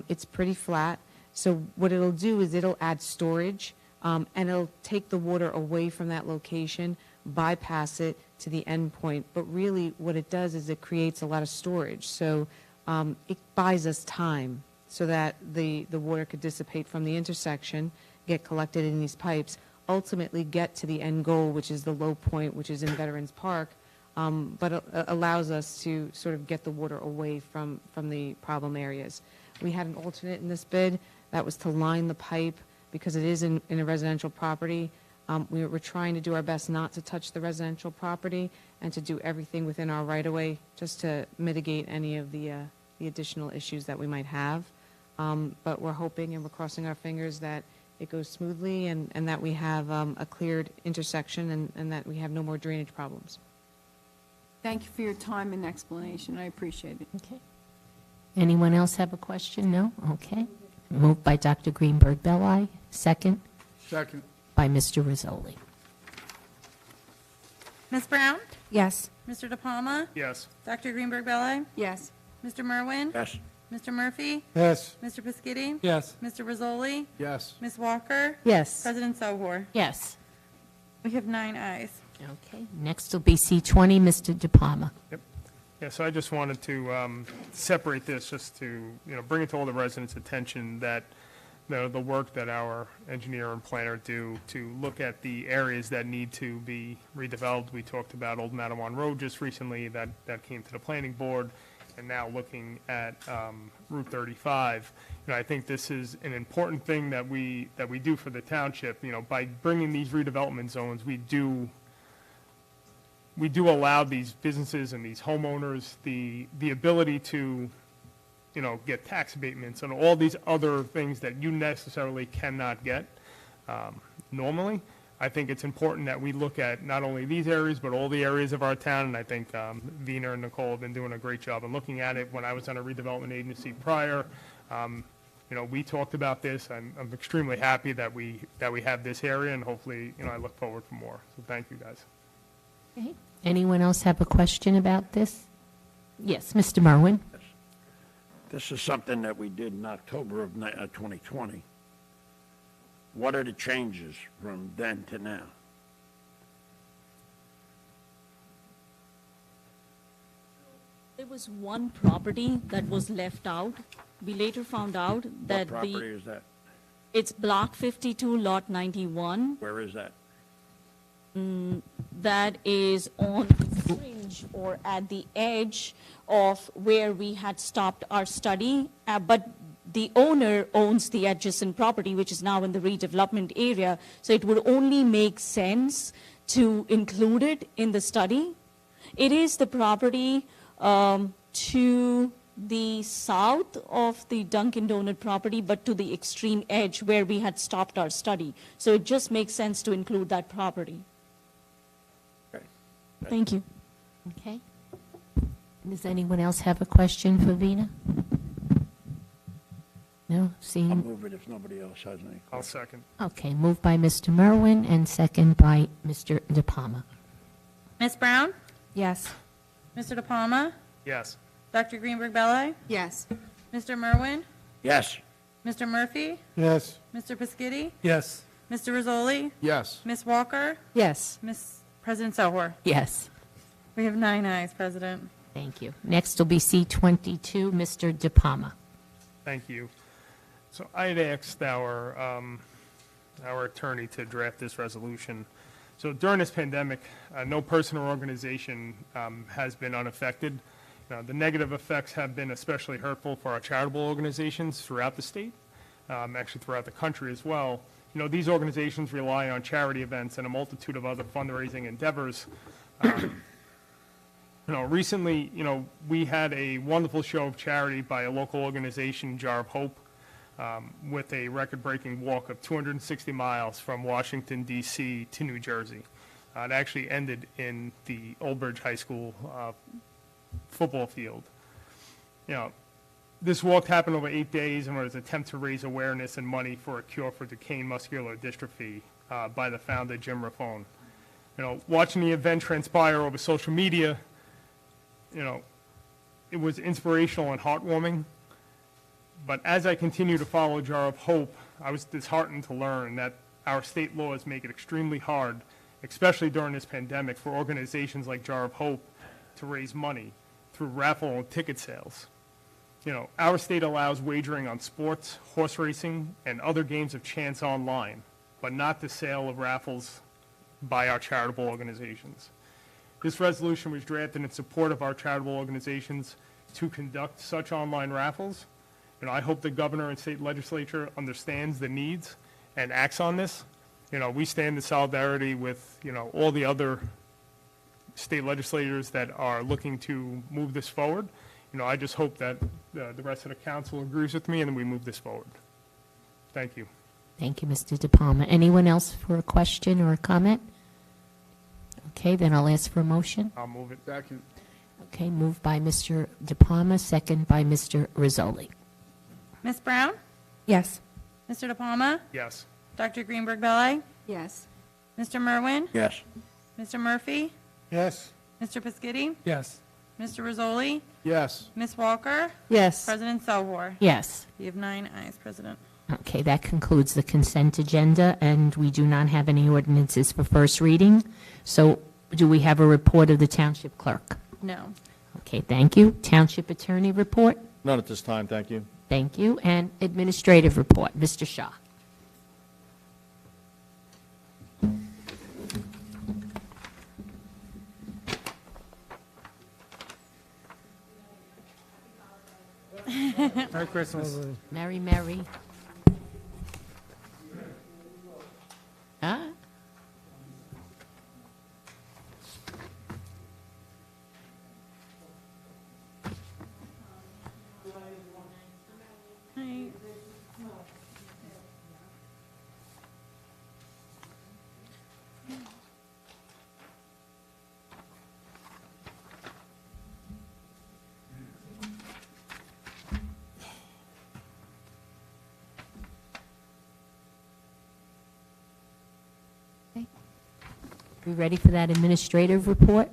It's pretty flat. So what it'll do is it'll add storage and it'll take the water away from that location, bypass it to the end point. But really, what it does is it creates a lot of storage. So it buys us time so that the water could dissipate from the intersection, get collected in these pipes, ultimately get to the end goal, which is the low point, which is in Veterans Park, but allows us to sort of get the water away from the problem areas. We had an alternate in this bid. That was to line the pipe because it is in a residential property. We're trying to do our best not to touch the residential property and to do everything within our right-of-way just to mitigate any of the additional issues that we might have. But we're hoping and we're crossing our fingers that it goes smoothly and that we have a cleared intersection and that we have no more drainage problems. Thank you for your time and explanation. I appreciate it. Okay. Anyone else have a question? No? Okay. Moved by Dr. Greenberg Belli, second Second. by Mr. Rizzoli. Ms. Brown? Yes. Mr. De Palma? Yes. Dr. Greenberg Belli? Yes. Mr. Merwin? Yes. Mr. Murphy? Yes. Mr. Piscitty? Yes. Mr. Rizzoli? Yes. Ms. Walker? Yes. President Sohor? Yes. We have 9 ayes. Okay. Next will be C20, Mr. De Palma. Yep. Yeah, so I just wanted to separate this just to, bring it to all the residents' attention that the work that our engineer and planner do to look at the areas that need to be redeveloped. We talked about Old Matawan Road just recently, that came to the planning board, and now looking at Route 35. I think this is an important thing that we do for the township. By bringing these redevelopment zones, we do allow these businesses and these homeowners the ability to, get tax abatements and all these other things that you necessarily cannot get normally. I think it's important that we look at not only these areas, but all the areas of our town, and I think Vina and Nicole have been doing a great job in looking at it. When I was on a redevelopment agency prior, we talked about this. I'm extremely happy that we have this area, and hopefully, I look forward for more. So thank you, guys. Okay. Anyone else have a question about this? Yes, Mr. Merwin. This is something that we did in October of 2020. What are the changes from then to now? There was one property that was left out. We later found out that What property is that? it's Block 52, Lot 91. Where is that? That is on the fringe or at the edge of where we had stopped our study, but the owner owns the adjacent property, which is now in the redevelopment area, so it would only make sense to include it in the study. It is the property to the south of the Dunkin' Donut property, but to the extreme edge where we had stopped our study. So it just makes sense to include that property. Okay. Thank you. Okay. Does anyone else have a question for Vina? No? I'll Seeing? move it if nobody else has any. I'll second. Okay, moved by Mr. Merwin and second by Mr. De Palma. Ms. Brown? Yes. Mr. De Palma? Yes. Dr. Greenberg Belli? Yes. Mr. Merwin? Yes. Mr. Murphy? Yes. Mr. Piscitty? Yes. Mr. Rizzoli? Yes. Ms. Walker? Yes. Ms. President Sohor? Yes. We have 9 ayes, President. Thank you. Next will be C22, Mr. De Palma. Thank you. So I had asked our attorney to draft this resolution. So during this pandemic, no person or organization has been unaffected. The negative effects have been especially hurtful for our charitable organizations throughout the state, actually throughout the country as well. These organizations rely on charity events and a multitude of other fundraising endeavors. Recently, we had a wonderful show of charity by a local organization, Jar of Hope, with a record-breaking walk of 260 miles from Washington, D.C. to New Jersey. It actually ended in the Old Bridge High School football field. This walk happened over 8 days and was an attempt to raise awareness and money for a cure for Duchenne muscular dystrophy by the founder, Jim Raffone. Watching the event transpire over social media, it was inspirational and heartwarming. But as I continue to follow Jar of Hope, I was disheartened to learn that our state laws make it extremely hard, especially during this pandemic, for organizations like Jar of Hope to raise money through raffle and ticket sales. You know, our state allows wagering on sports, horse racing, and other games of chance online, but not the sale of raffles by our charitable organizations. This resolution was drafted in support of our charitable organizations to conduct such online raffles. And I hope the governor and state legislature understands the needs and acts on this. You know, we stand in solidarity with, you know, all the other state legislators that are looking to move this forward. You know, I just hope that the rest of the council agrees with me and then we move this forward. Thank you. Thank you, Mr. De Palma. Anyone else for a question or a comment? Okay, then I'll ask for a motion. I'll move it. Second. Okay, moved by Mr. De Palma, second by Mr. Rizzoli. Ms. Brown? Yes. Mr. De Palma? Yes. Dr. Greenberg-Belli? Yes. Mr. Merwin? Yes. Mr. Murphy? Yes. Mr. Piscitty? Yes. Mr. Rizzoli? Yes. Ms. Walker? Yes. President Selvar? Yes. You have 9 ayes, President. Okay, that concludes the consent agenda, and we do not have any ordinances for first reading. So do we have a report of the Township Clerk? No. Okay, thank you. Township Attorney report? None at this time, thank you. Thank you. And Administrative report, Mr. Shaw. Merry Christmas. Merry, merry. Huh? We ready for that administrative report?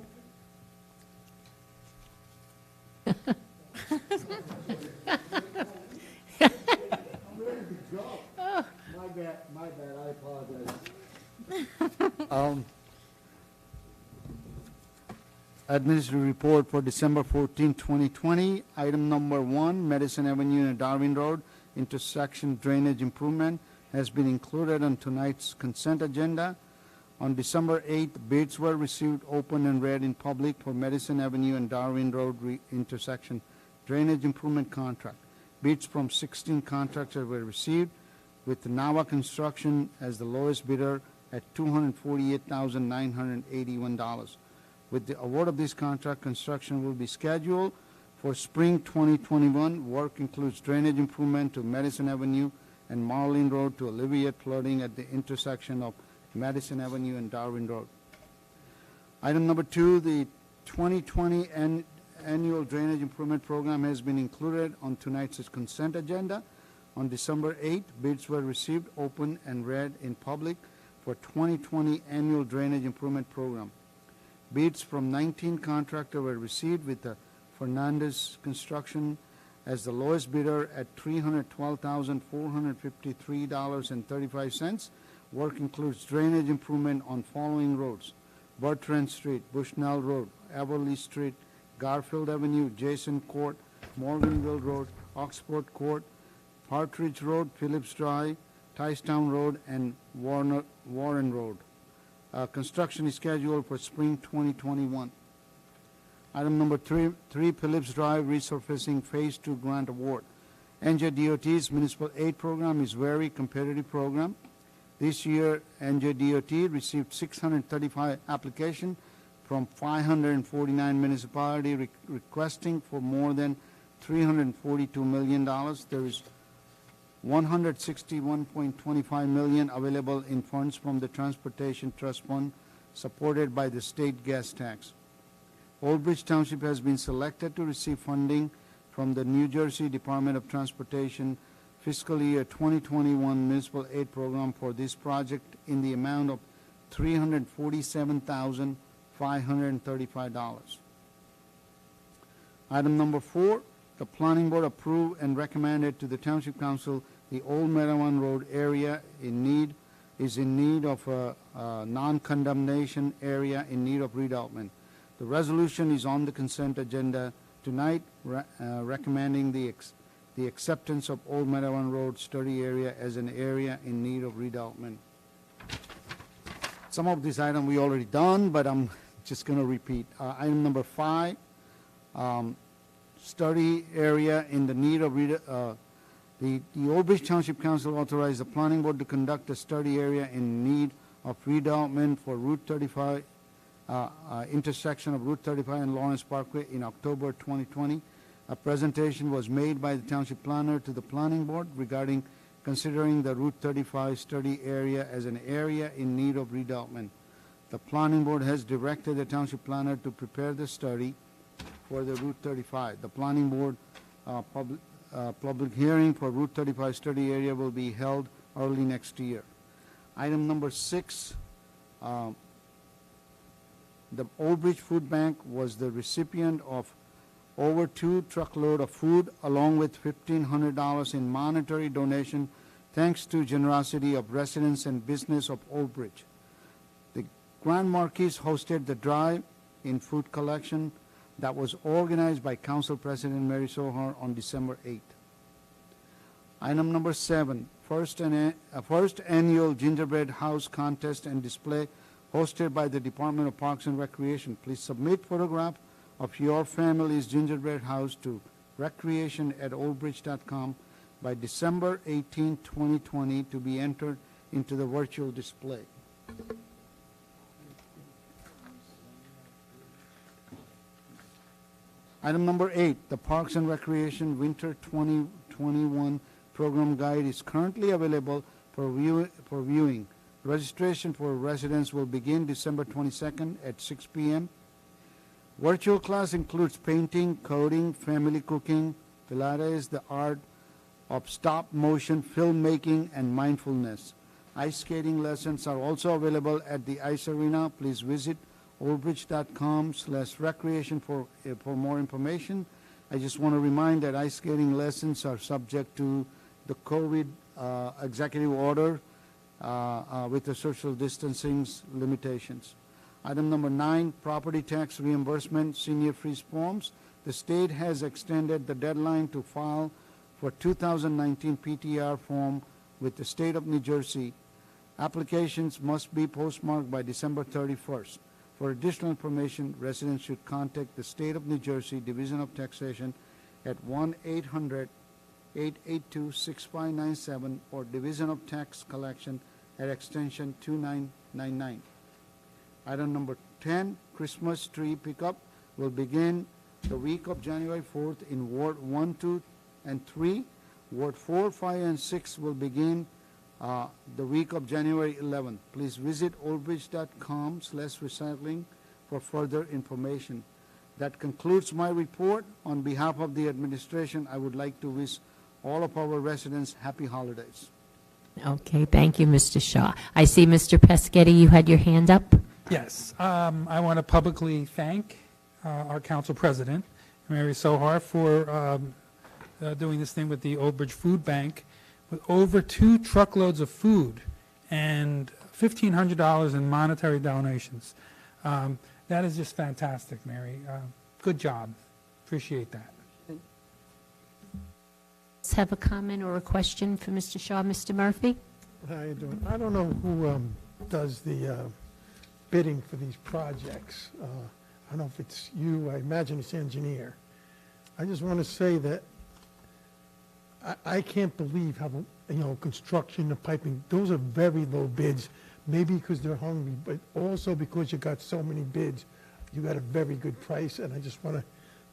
My bad, I apologize. Administrative report for December 14, 2020. Item number 1, Madison Avenue and Darwin Road intersection drainage improvement has been included on tonight's consent agenda. On December 8th, bids were received, open and read in public for Madison Avenue and Darwin Road intersection drainage improvement contract. Bids from 16 contractors were received, with Nava Construction as the lowest bidder at $248,981. With the award of this contract, construction will be scheduled for spring 2021. Work includes drainage improvement to Madison Avenue and Marlin Road to alleviate flooding at the intersection of Madison Avenue and Darwin Road. Item number 2, the 2020 annual drainage improvement program has been included on tonight's consent agenda. On December 8th, bids were received, open and read in public for 2020 annual drainage improvement program. Bids from 19 contractors were received, with the Fernandez Construction as the lowest bidder at $312,453.35. Work includes drainage improvement on following roads: Bertrand Street, Bushnell Road, Everly Street, Garfield Avenue, Jason Court, Morganville Road, Oxford Court, Partridge Road, Phillips Drive, Ticetown Road, and Warren Road. Construction is scheduled for spring 2021. Item number 3, Phillips Drive resurfacing Phase 2 grant award. NJDOT's municipal aid program is a very competitive program. This year, NJDOT received 635 applications from 549 municipalities requesting for more than $342 million. There is $161.25 million available in funds from the Transportation Trust Fund, supported by the state gas tax. Old Bridge Township has been selected to receive funding from the New Jersey Department of Transportation fiscal year 2021 municipal aid program for this project in the amount of $347,535. Item number 4, the Planning Board approved and recommended to the Township Council the Old Meadowan Road area in need is in need of a non-condemnation area in need of redevelopment. The resolution is on the consent agenda tonight, recommending the acceptance of Old Meadowan Road study area as an area in need of redevelopment. Some of this item we already done, but I'm just going to repeat. Item number 5, study area in the need of the Old Bridge Township Council authorized the planning board to conduct a study area in need of redevelopment for Route 35, intersection of Route 35 and Lawrence Parkway in October 2020. A presentation was made by the township planner to the planning board regarding considering the Route 35 study area as an area in need of redevelopment. The planning board has directed the township planner to prepare the study for the Route 35. The planning board public hearing for Route 35 study area will be held early next year. Item number 6, the Old Bridge Food Bank was the recipient of over 2 truckload of food along with $1,500 in monetary donation thanks to generosity of residents and business of Old Bridge. The Grand Marquis hosted the drive-in food collection that was organized by Council President Mary Sohar on December 8th. Item number 7, first annual gingerbread house contest and display hosted by the Department of Parks and Recreation. Please submit photograph of your family's gingerbread house to recreation@oldbridge.com by December 18, 2020 to be entered into the virtual display. Item number 8, the Parks and Recreation Winter 2021 Program Guide is currently available for viewing. Registration for residents will begin December 22nd at 6 p.m. Virtual class includes painting, coding, family cooking, Pilates, the art of stop motion, filmmaking, and mindfulness. Ice skating lessons are also available at the ice arena. Please visit oldbridge.com/recreation for more information. I just want to remind that ice skating lessons are subject to the COVID executive order with the social distancing limitations. Item number 9, property tax reimbursement, senior freeze forms. The state has extended the deadline to file for 2019 PTR form with the state of New Jersey. Applications must be postmarked by December 31st. For additional information, residents should contact the State of New Jersey Division of Taxation at 1-800-882-6597 or Division of Tax Collection at extension 2999. Item number 10, Christmas tree pickup will begin the week of January 4th in Ward 1, 2, and 3. Ward 4, 5, and 6 will begin the week of January 11th. Please visit oldbridge.com/recycling for further information. That concludes my report. On behalf of the administration, I would like to wish all of our residents happy holidays. Okay, thank you, Mr. Shaw. I see, Mr. Pescetti, you had your hand up. Yes, I want to publicly thank our council president, Mary Sohar, for doing this thing with the Old Bridge Food Bank with over 2 truckloads of food and $1,500 in monetary donations. That is just fantastic, Mary. Good job. Appreciate that. Let's have a comment or a question for Mr. Shaw. Mr. Murphy? How you doing? I don't know who does the bidding for these projects. I don't know if it's you. I imagine it's engineer. I just want to say that I can't believe how, construction, the piping, those are very low bids, maybe because they're hungry, but also because you got so many bids, you got a very good price, and I just want to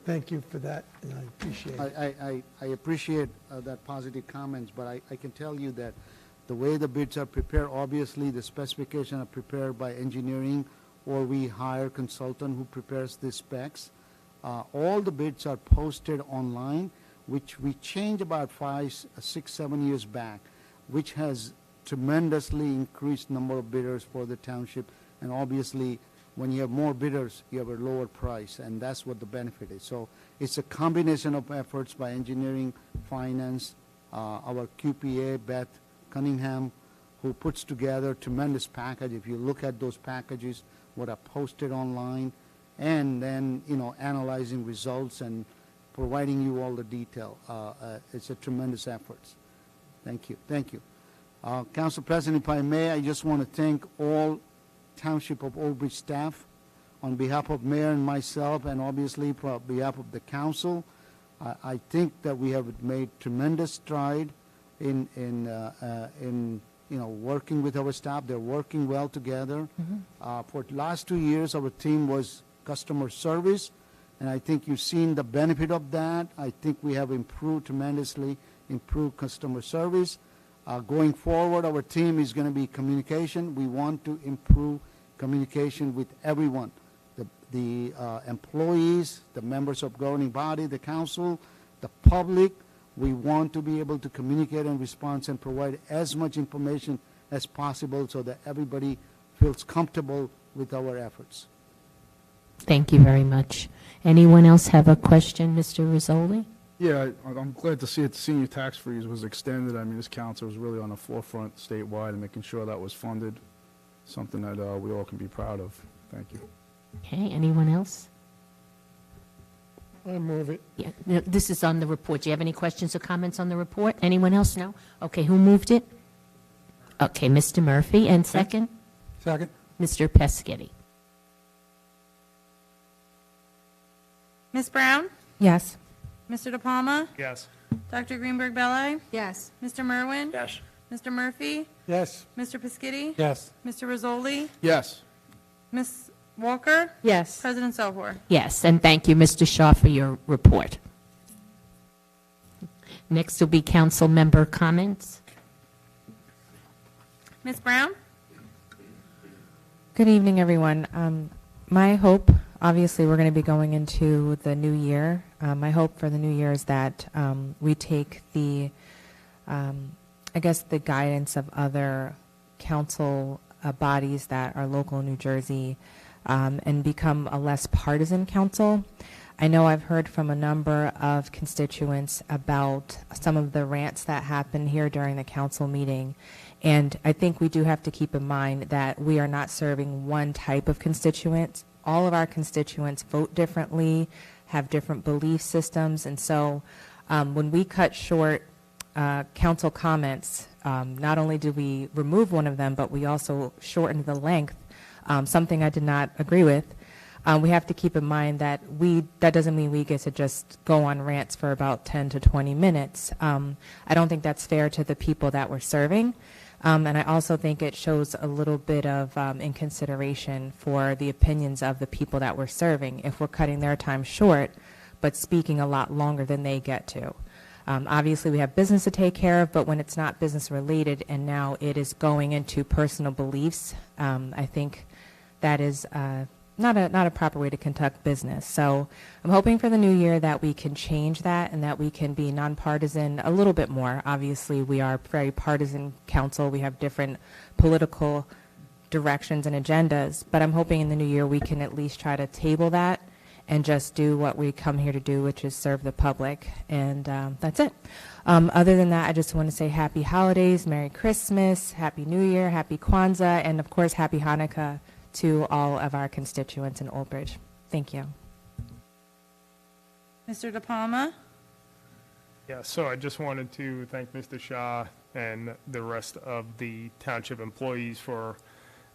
thank you for that, and I appreciate it. I appreciate that positive comments, but I can tell you that the way the bids are prepared, obviously the specifications are prepared by engineering, or we hire a consultant who prepares the specs. All the bids are posted online, which we changed about 5, 6, 7 years back, which has tremendously increased number of bidders for the township. And obviously, when you have more bidders, you have a lower price, and that's what the benefit is. So it's a combination of efforts by engineering, finance, our QPA, Beth Cunningham, who puts together a tremendous package. If you look at those packages, what are posted online, and then, analyzing results and providing you all the detail. It's a tremendous effort. Thank you. Thank you. Council President, if I may, I just want to thank all Township of Old Bridge staff on behalf of Mayor and myself, and obviously on behalf of the council. I think that we have made tremendous stride in working with our staff. They're working well together. For the last 2 years, our theme was customer service, and I think you've seen the benefit of that. I think we have tremendously improved customer service. Going forward, our theme is going to be communication. We want to improve communication with everyone, the employees, the members of governing body, the council, the public. We want to be able to communicate and respond and provide as much information as possible so that everybody feels comfortable with our efforts. Thank you very much. Anyone else have a question, Mr. Rizzoli? Yeah, I'm glad to see that the senior tax freeze was extended. I mean, this council was really on the forefront statewide and making sure that was funded, something that we all can be proud of. Thank you. Okay, anyone else? I move it. Yeah, no, this is on the report. Do you have any questions or comments on the report? Anyone else? No? Okay, who moved it? Okay, Mr. Murphy, and second? Second. Mr. Pescetti. Ms. Brown? Yes. Mr. De Palma? Yes. Dr. Greenberg-Belli? Yes. Mr. Merwin? Yes. Mr. Murphy? Yes. Mr. Pescetti? Yes. Mr. Rizzoli? Yes. Ms. Walker? Yes. President Sohor? Yes, and thank you, Mr. Shaw, for your report. Next will be council member comments. Ms. Brown? Good evening, everyone. My hope, obviously, we're going to be going into the new year. My hope for the new year is that we take the guidance of other council bodies that are local in New Jersey and become a less partisan council. I know I've heard from a number of constituents about some of the rants that happened here during the council meeting. And I think we do have to keep in mind that we are not serving one type of constituent. All of our constituents vote differently, have different belief systems. And so when we cut short council comments, not only did we remove one of them, but we also shortened the length, something I did not agree with. We have to keep in mind that that doesn't mean we get to just go on rants for about 10 to 20 minutes. I don't think that's fair to the people that we're serving. And I also think it shows a little bit of inconsideration for the opinions of the people that we're serving if we're cutting their time short, but speaking a lot longer than they get to. Obviously, we have business to take care of, but when it's not business related and now it is going into personal beliefs, I think that is not a proper way to conduct business. So I'm hoping for the new year that we can change that and that we can be nonpartisan a little bit more. Obviously, we are a very partisan council. We have different political directions and agendas, but I'm hoping in the new year we can at least try to table that and just do what we come here to do, which is serve the public. And that's it. Other than that, I just want to say happy holidays, Merry Christmas, Happy New Year, Happy Kwanzaa, and of course, Happy Hanukkah to all of our constituents in Old Bridge. Thank you. Mr. De Palma? Yeah, so I just wanted to thank Mr. Shah and the rest of the township employees for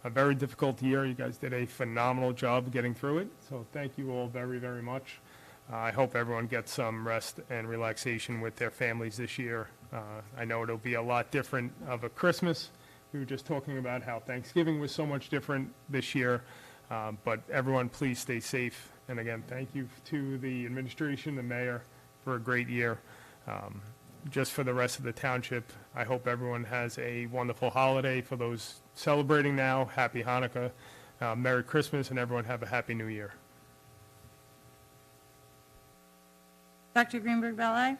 a very difficult year. You guys did a phenomenal job getting through it, so thank you all very, very much. I hope everyone gets some rest and relaxation with their families this year. I know it'll be a lot different of a Christmas. We were just talking about how Thanksgiving was so much different this year, but everyone please stay safe. And again, thank you to the administration, the mayor, for a great year. Just for the rest of the township, I hope everyone has a wonderful holiday. For those celebrating now, Happy Hanukkah, Merry Christmas, and everyone have a Happy New Year. Dr. Greenberg-Belli?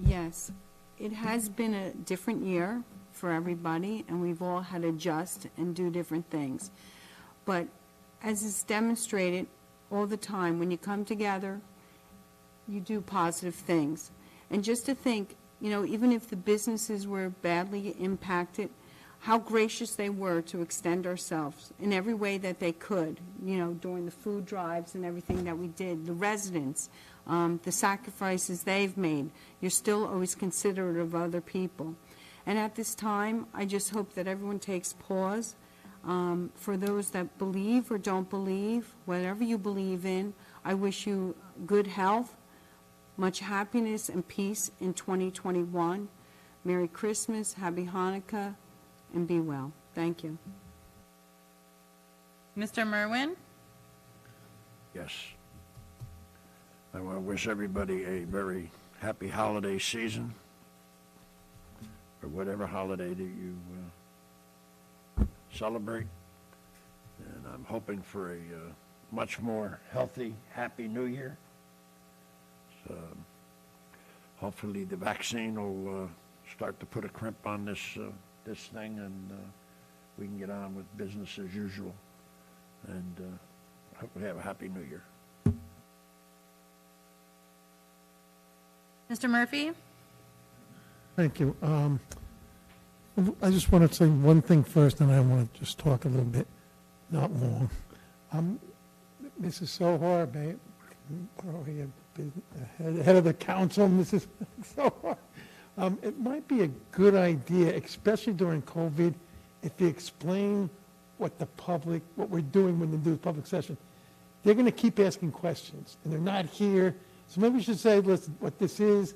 Yes, it has been a different year for everybody, and we've all had to adjust and do different things. But as is demonstrated all the time, when you come together, you do positive things. And just to think, even if the businesses were badly impacted, how gracious they were to extend ourselves in every way that they could, during the food drives and everything that we did. The residents, the sacrifices they've made. You're still always considerate of other people. And at this time, I just hope that everyone takes pause. For those that believe or don't believe, whatever you believe in, I wish you good health, much happiness and peace in 2021. Merry Christmas, Happy Hanukkah, and be well. Thank you. Mr. Merwin? Yes. I want to wish everybody a very happy holiday season, or whatever holiday that you celebrate. And I'm hoping for a much more healthy, happy New Year. So hopefully the vaccine will start to put a crimp on this thing, and we can get on with business as usual. And I hope we have a happy New Year. Mr. Murphy? Thank you. I just want to say one thing first, and I want to just talk a little bit, not long. Mrs. Sohar, head of the council, Mrs. Sohar, it might be a good idea, especially during COVID, if you explain what we're doing when they do the public session. They're going to keep asking questions, and they're not here. So maybe we should say, listen, what this is,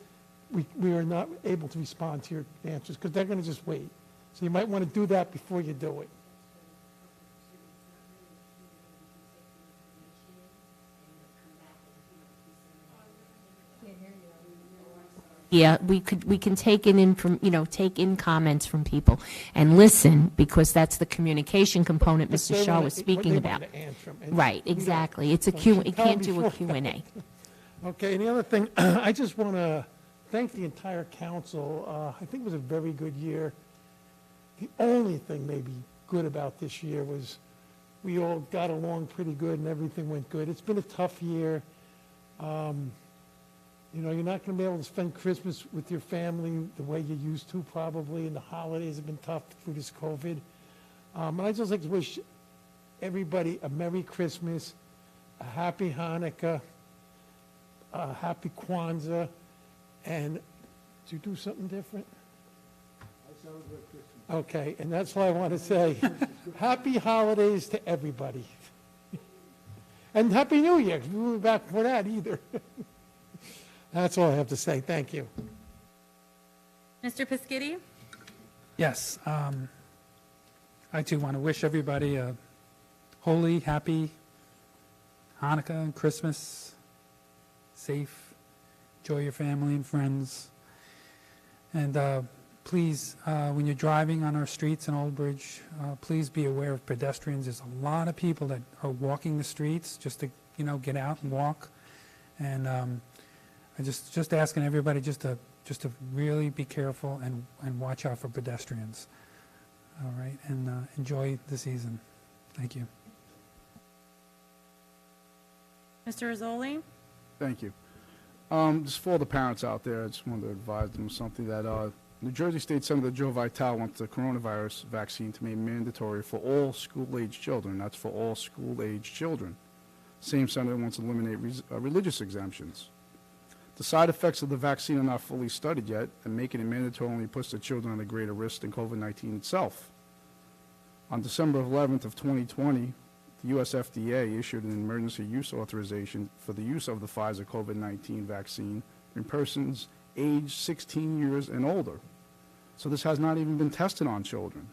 we are not able to respond to your answers, because they're going to just wait. So you might want to do that before you do it. Yeah, we can take in comments from people and listen, because that's the communication component Mr. Shaw was speaking about. Right, exactly. It's a Q. You can't do a Q&A. Okay, and the other thing, I just want to thank the entire council. I think it was a very good year. The only thing maybe good about this year was we all got along pretty good and everything went good. It's been a tough year. You're not going to be able to spend Christmas with your family the way you used to probably, and the holidays have been tough through this COVID. And I just like to wish everybody a Merry Christmas, a Happy Hanukkah, a Happy Kwanzaa, and did you do something different? I celebrate Christmas. Okay, and that's why I want to say Happy Holidays to everybody. And Happy New Year, because we weren't back for that either. That's all I have to say. Thank you. Mr. Piscitti? Yes, I too want to wish everybody a holy, happy Hanukkah and Christmas, safe, enjoy your family and friends. And please, when you're driving on our streets in Old Bridge, please be aware of pedestrians. There's a lot of people that are walking the streets just to, get out and walk. And I just asking everybody just to really be careful and watch out for pedestrians. All right, and enjoy the season. Thank you. Mr. Rizzoli? Thank you. Just for all the parents out there, I just wanted to advise them of something that New Jersey State Senator Joe Vitale wants the coronavirus vaccine to be mandatory for all school-age children. That's for all school-age children. Same senator wants to eliminate religious exemptions. The side effects of the vaccine are not fully studied yet, and making it mandatory only puts the children at a greater risk than COVID-19 itself. On December 11th of 2020, the U.S. FDA issued an emergency use authorization for the use of the Pfizer COVID-19 vaccine in persons aged 16 years and older. So this has not even been tested on children.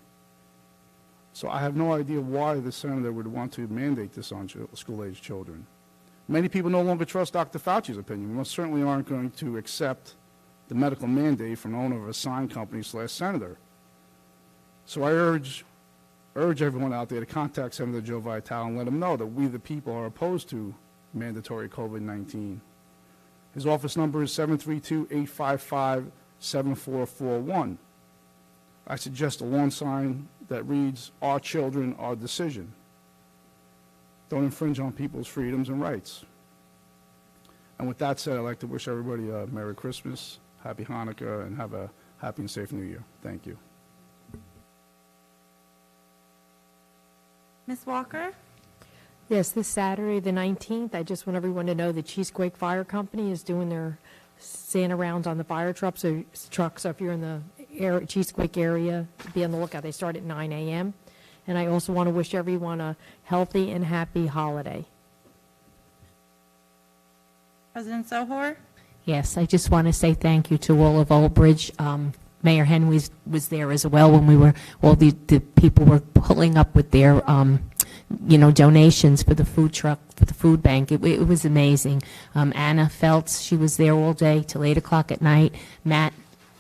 So I have no idea why the senator would want to mandate this on school-age children. Many people no longer trust Dr. Fauci's opinion. We most certainly aren't going to accept the medical mandate from the owner of a sign company / senator. So I urge everyone out there to contact Senator Joe Vitale and let him know that we, the people, are opposed to mandatory COVID-19. His office number is 732-855-7441. I suggest a lawn sign that reads, "Our children, our decision." Don't infringe on people's freedoms and rights. And with that said, I'd like to wish everybody a Merry Christmas, Happy Hanukkah, and have a happy and safe New Year. Thank you. Ms. Walker? Yes, this Saturday, the 19th, I just want everyone to know the Cheesequake Fire Company is doing their Santa rounds on the fire trucks. So if you're in the Cheesequake area, be on the lookout. They start at 9 a.m. And I also want to wish everyone a healthy and happy holiday. President Sohor? Yes, I just want to say thank you to all of Old Bridge. Mayor Henry was there as well when we were, all the people were pulling up with their, donations for the food truck, for the food bank. It was amazing. Anna Feltz, she was there all day till 8 o'clock at night. Matt,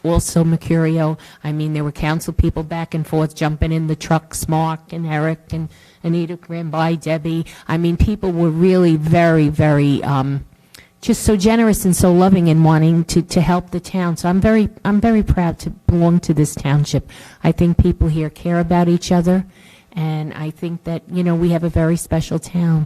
also Mercurio. I mean, there were council people back and forth jumping in the trucks, Mark and Eric and Anita ran by, Debbie. I mean, people were really very, very, just so generous and so loving and wanting to help the town. So I'm very proud to belong to this township. I think people here care about each other, and I think that, we have a very special town.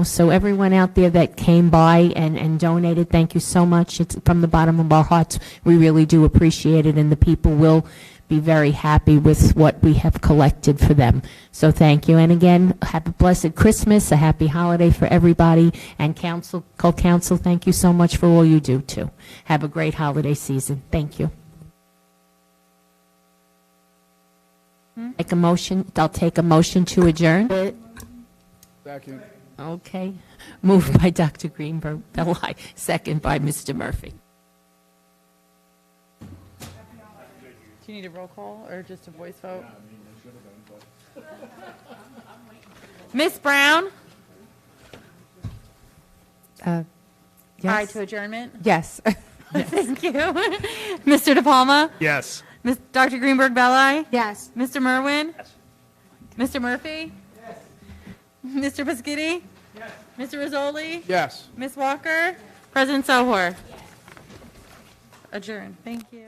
So everyone out there that came by and donated, thank you so much. It's from the bottom of our hearts. We really do appreciate it, and the people will be very happy with what we have collected for them. So thank you. And again, have a blessed Christmas, a happy holiday for everybody. And council, co-council, thank you so much for all you do too. Have a great holiday season. Thank you. Make a motion. I'll take a motion to adjourn. Second. Okay. Moved by Dr. Greenberg, Belli, second by Mr. Murphy. Do you need a roll call or just a voice vote? Ms. Brown? Yes. Aye to adjournment? Yes. Thank you. Mr. De Palma? Yes. Dr. Greenberg Belli? Yes. Mr. Merwin? Yes. Mr. Murphy? Yes. Mr. Pasquitti? Yes. Mr. Rizzoli? Yes. Ms. Walker? President Sohor? Yes. Adjourned. Thank you.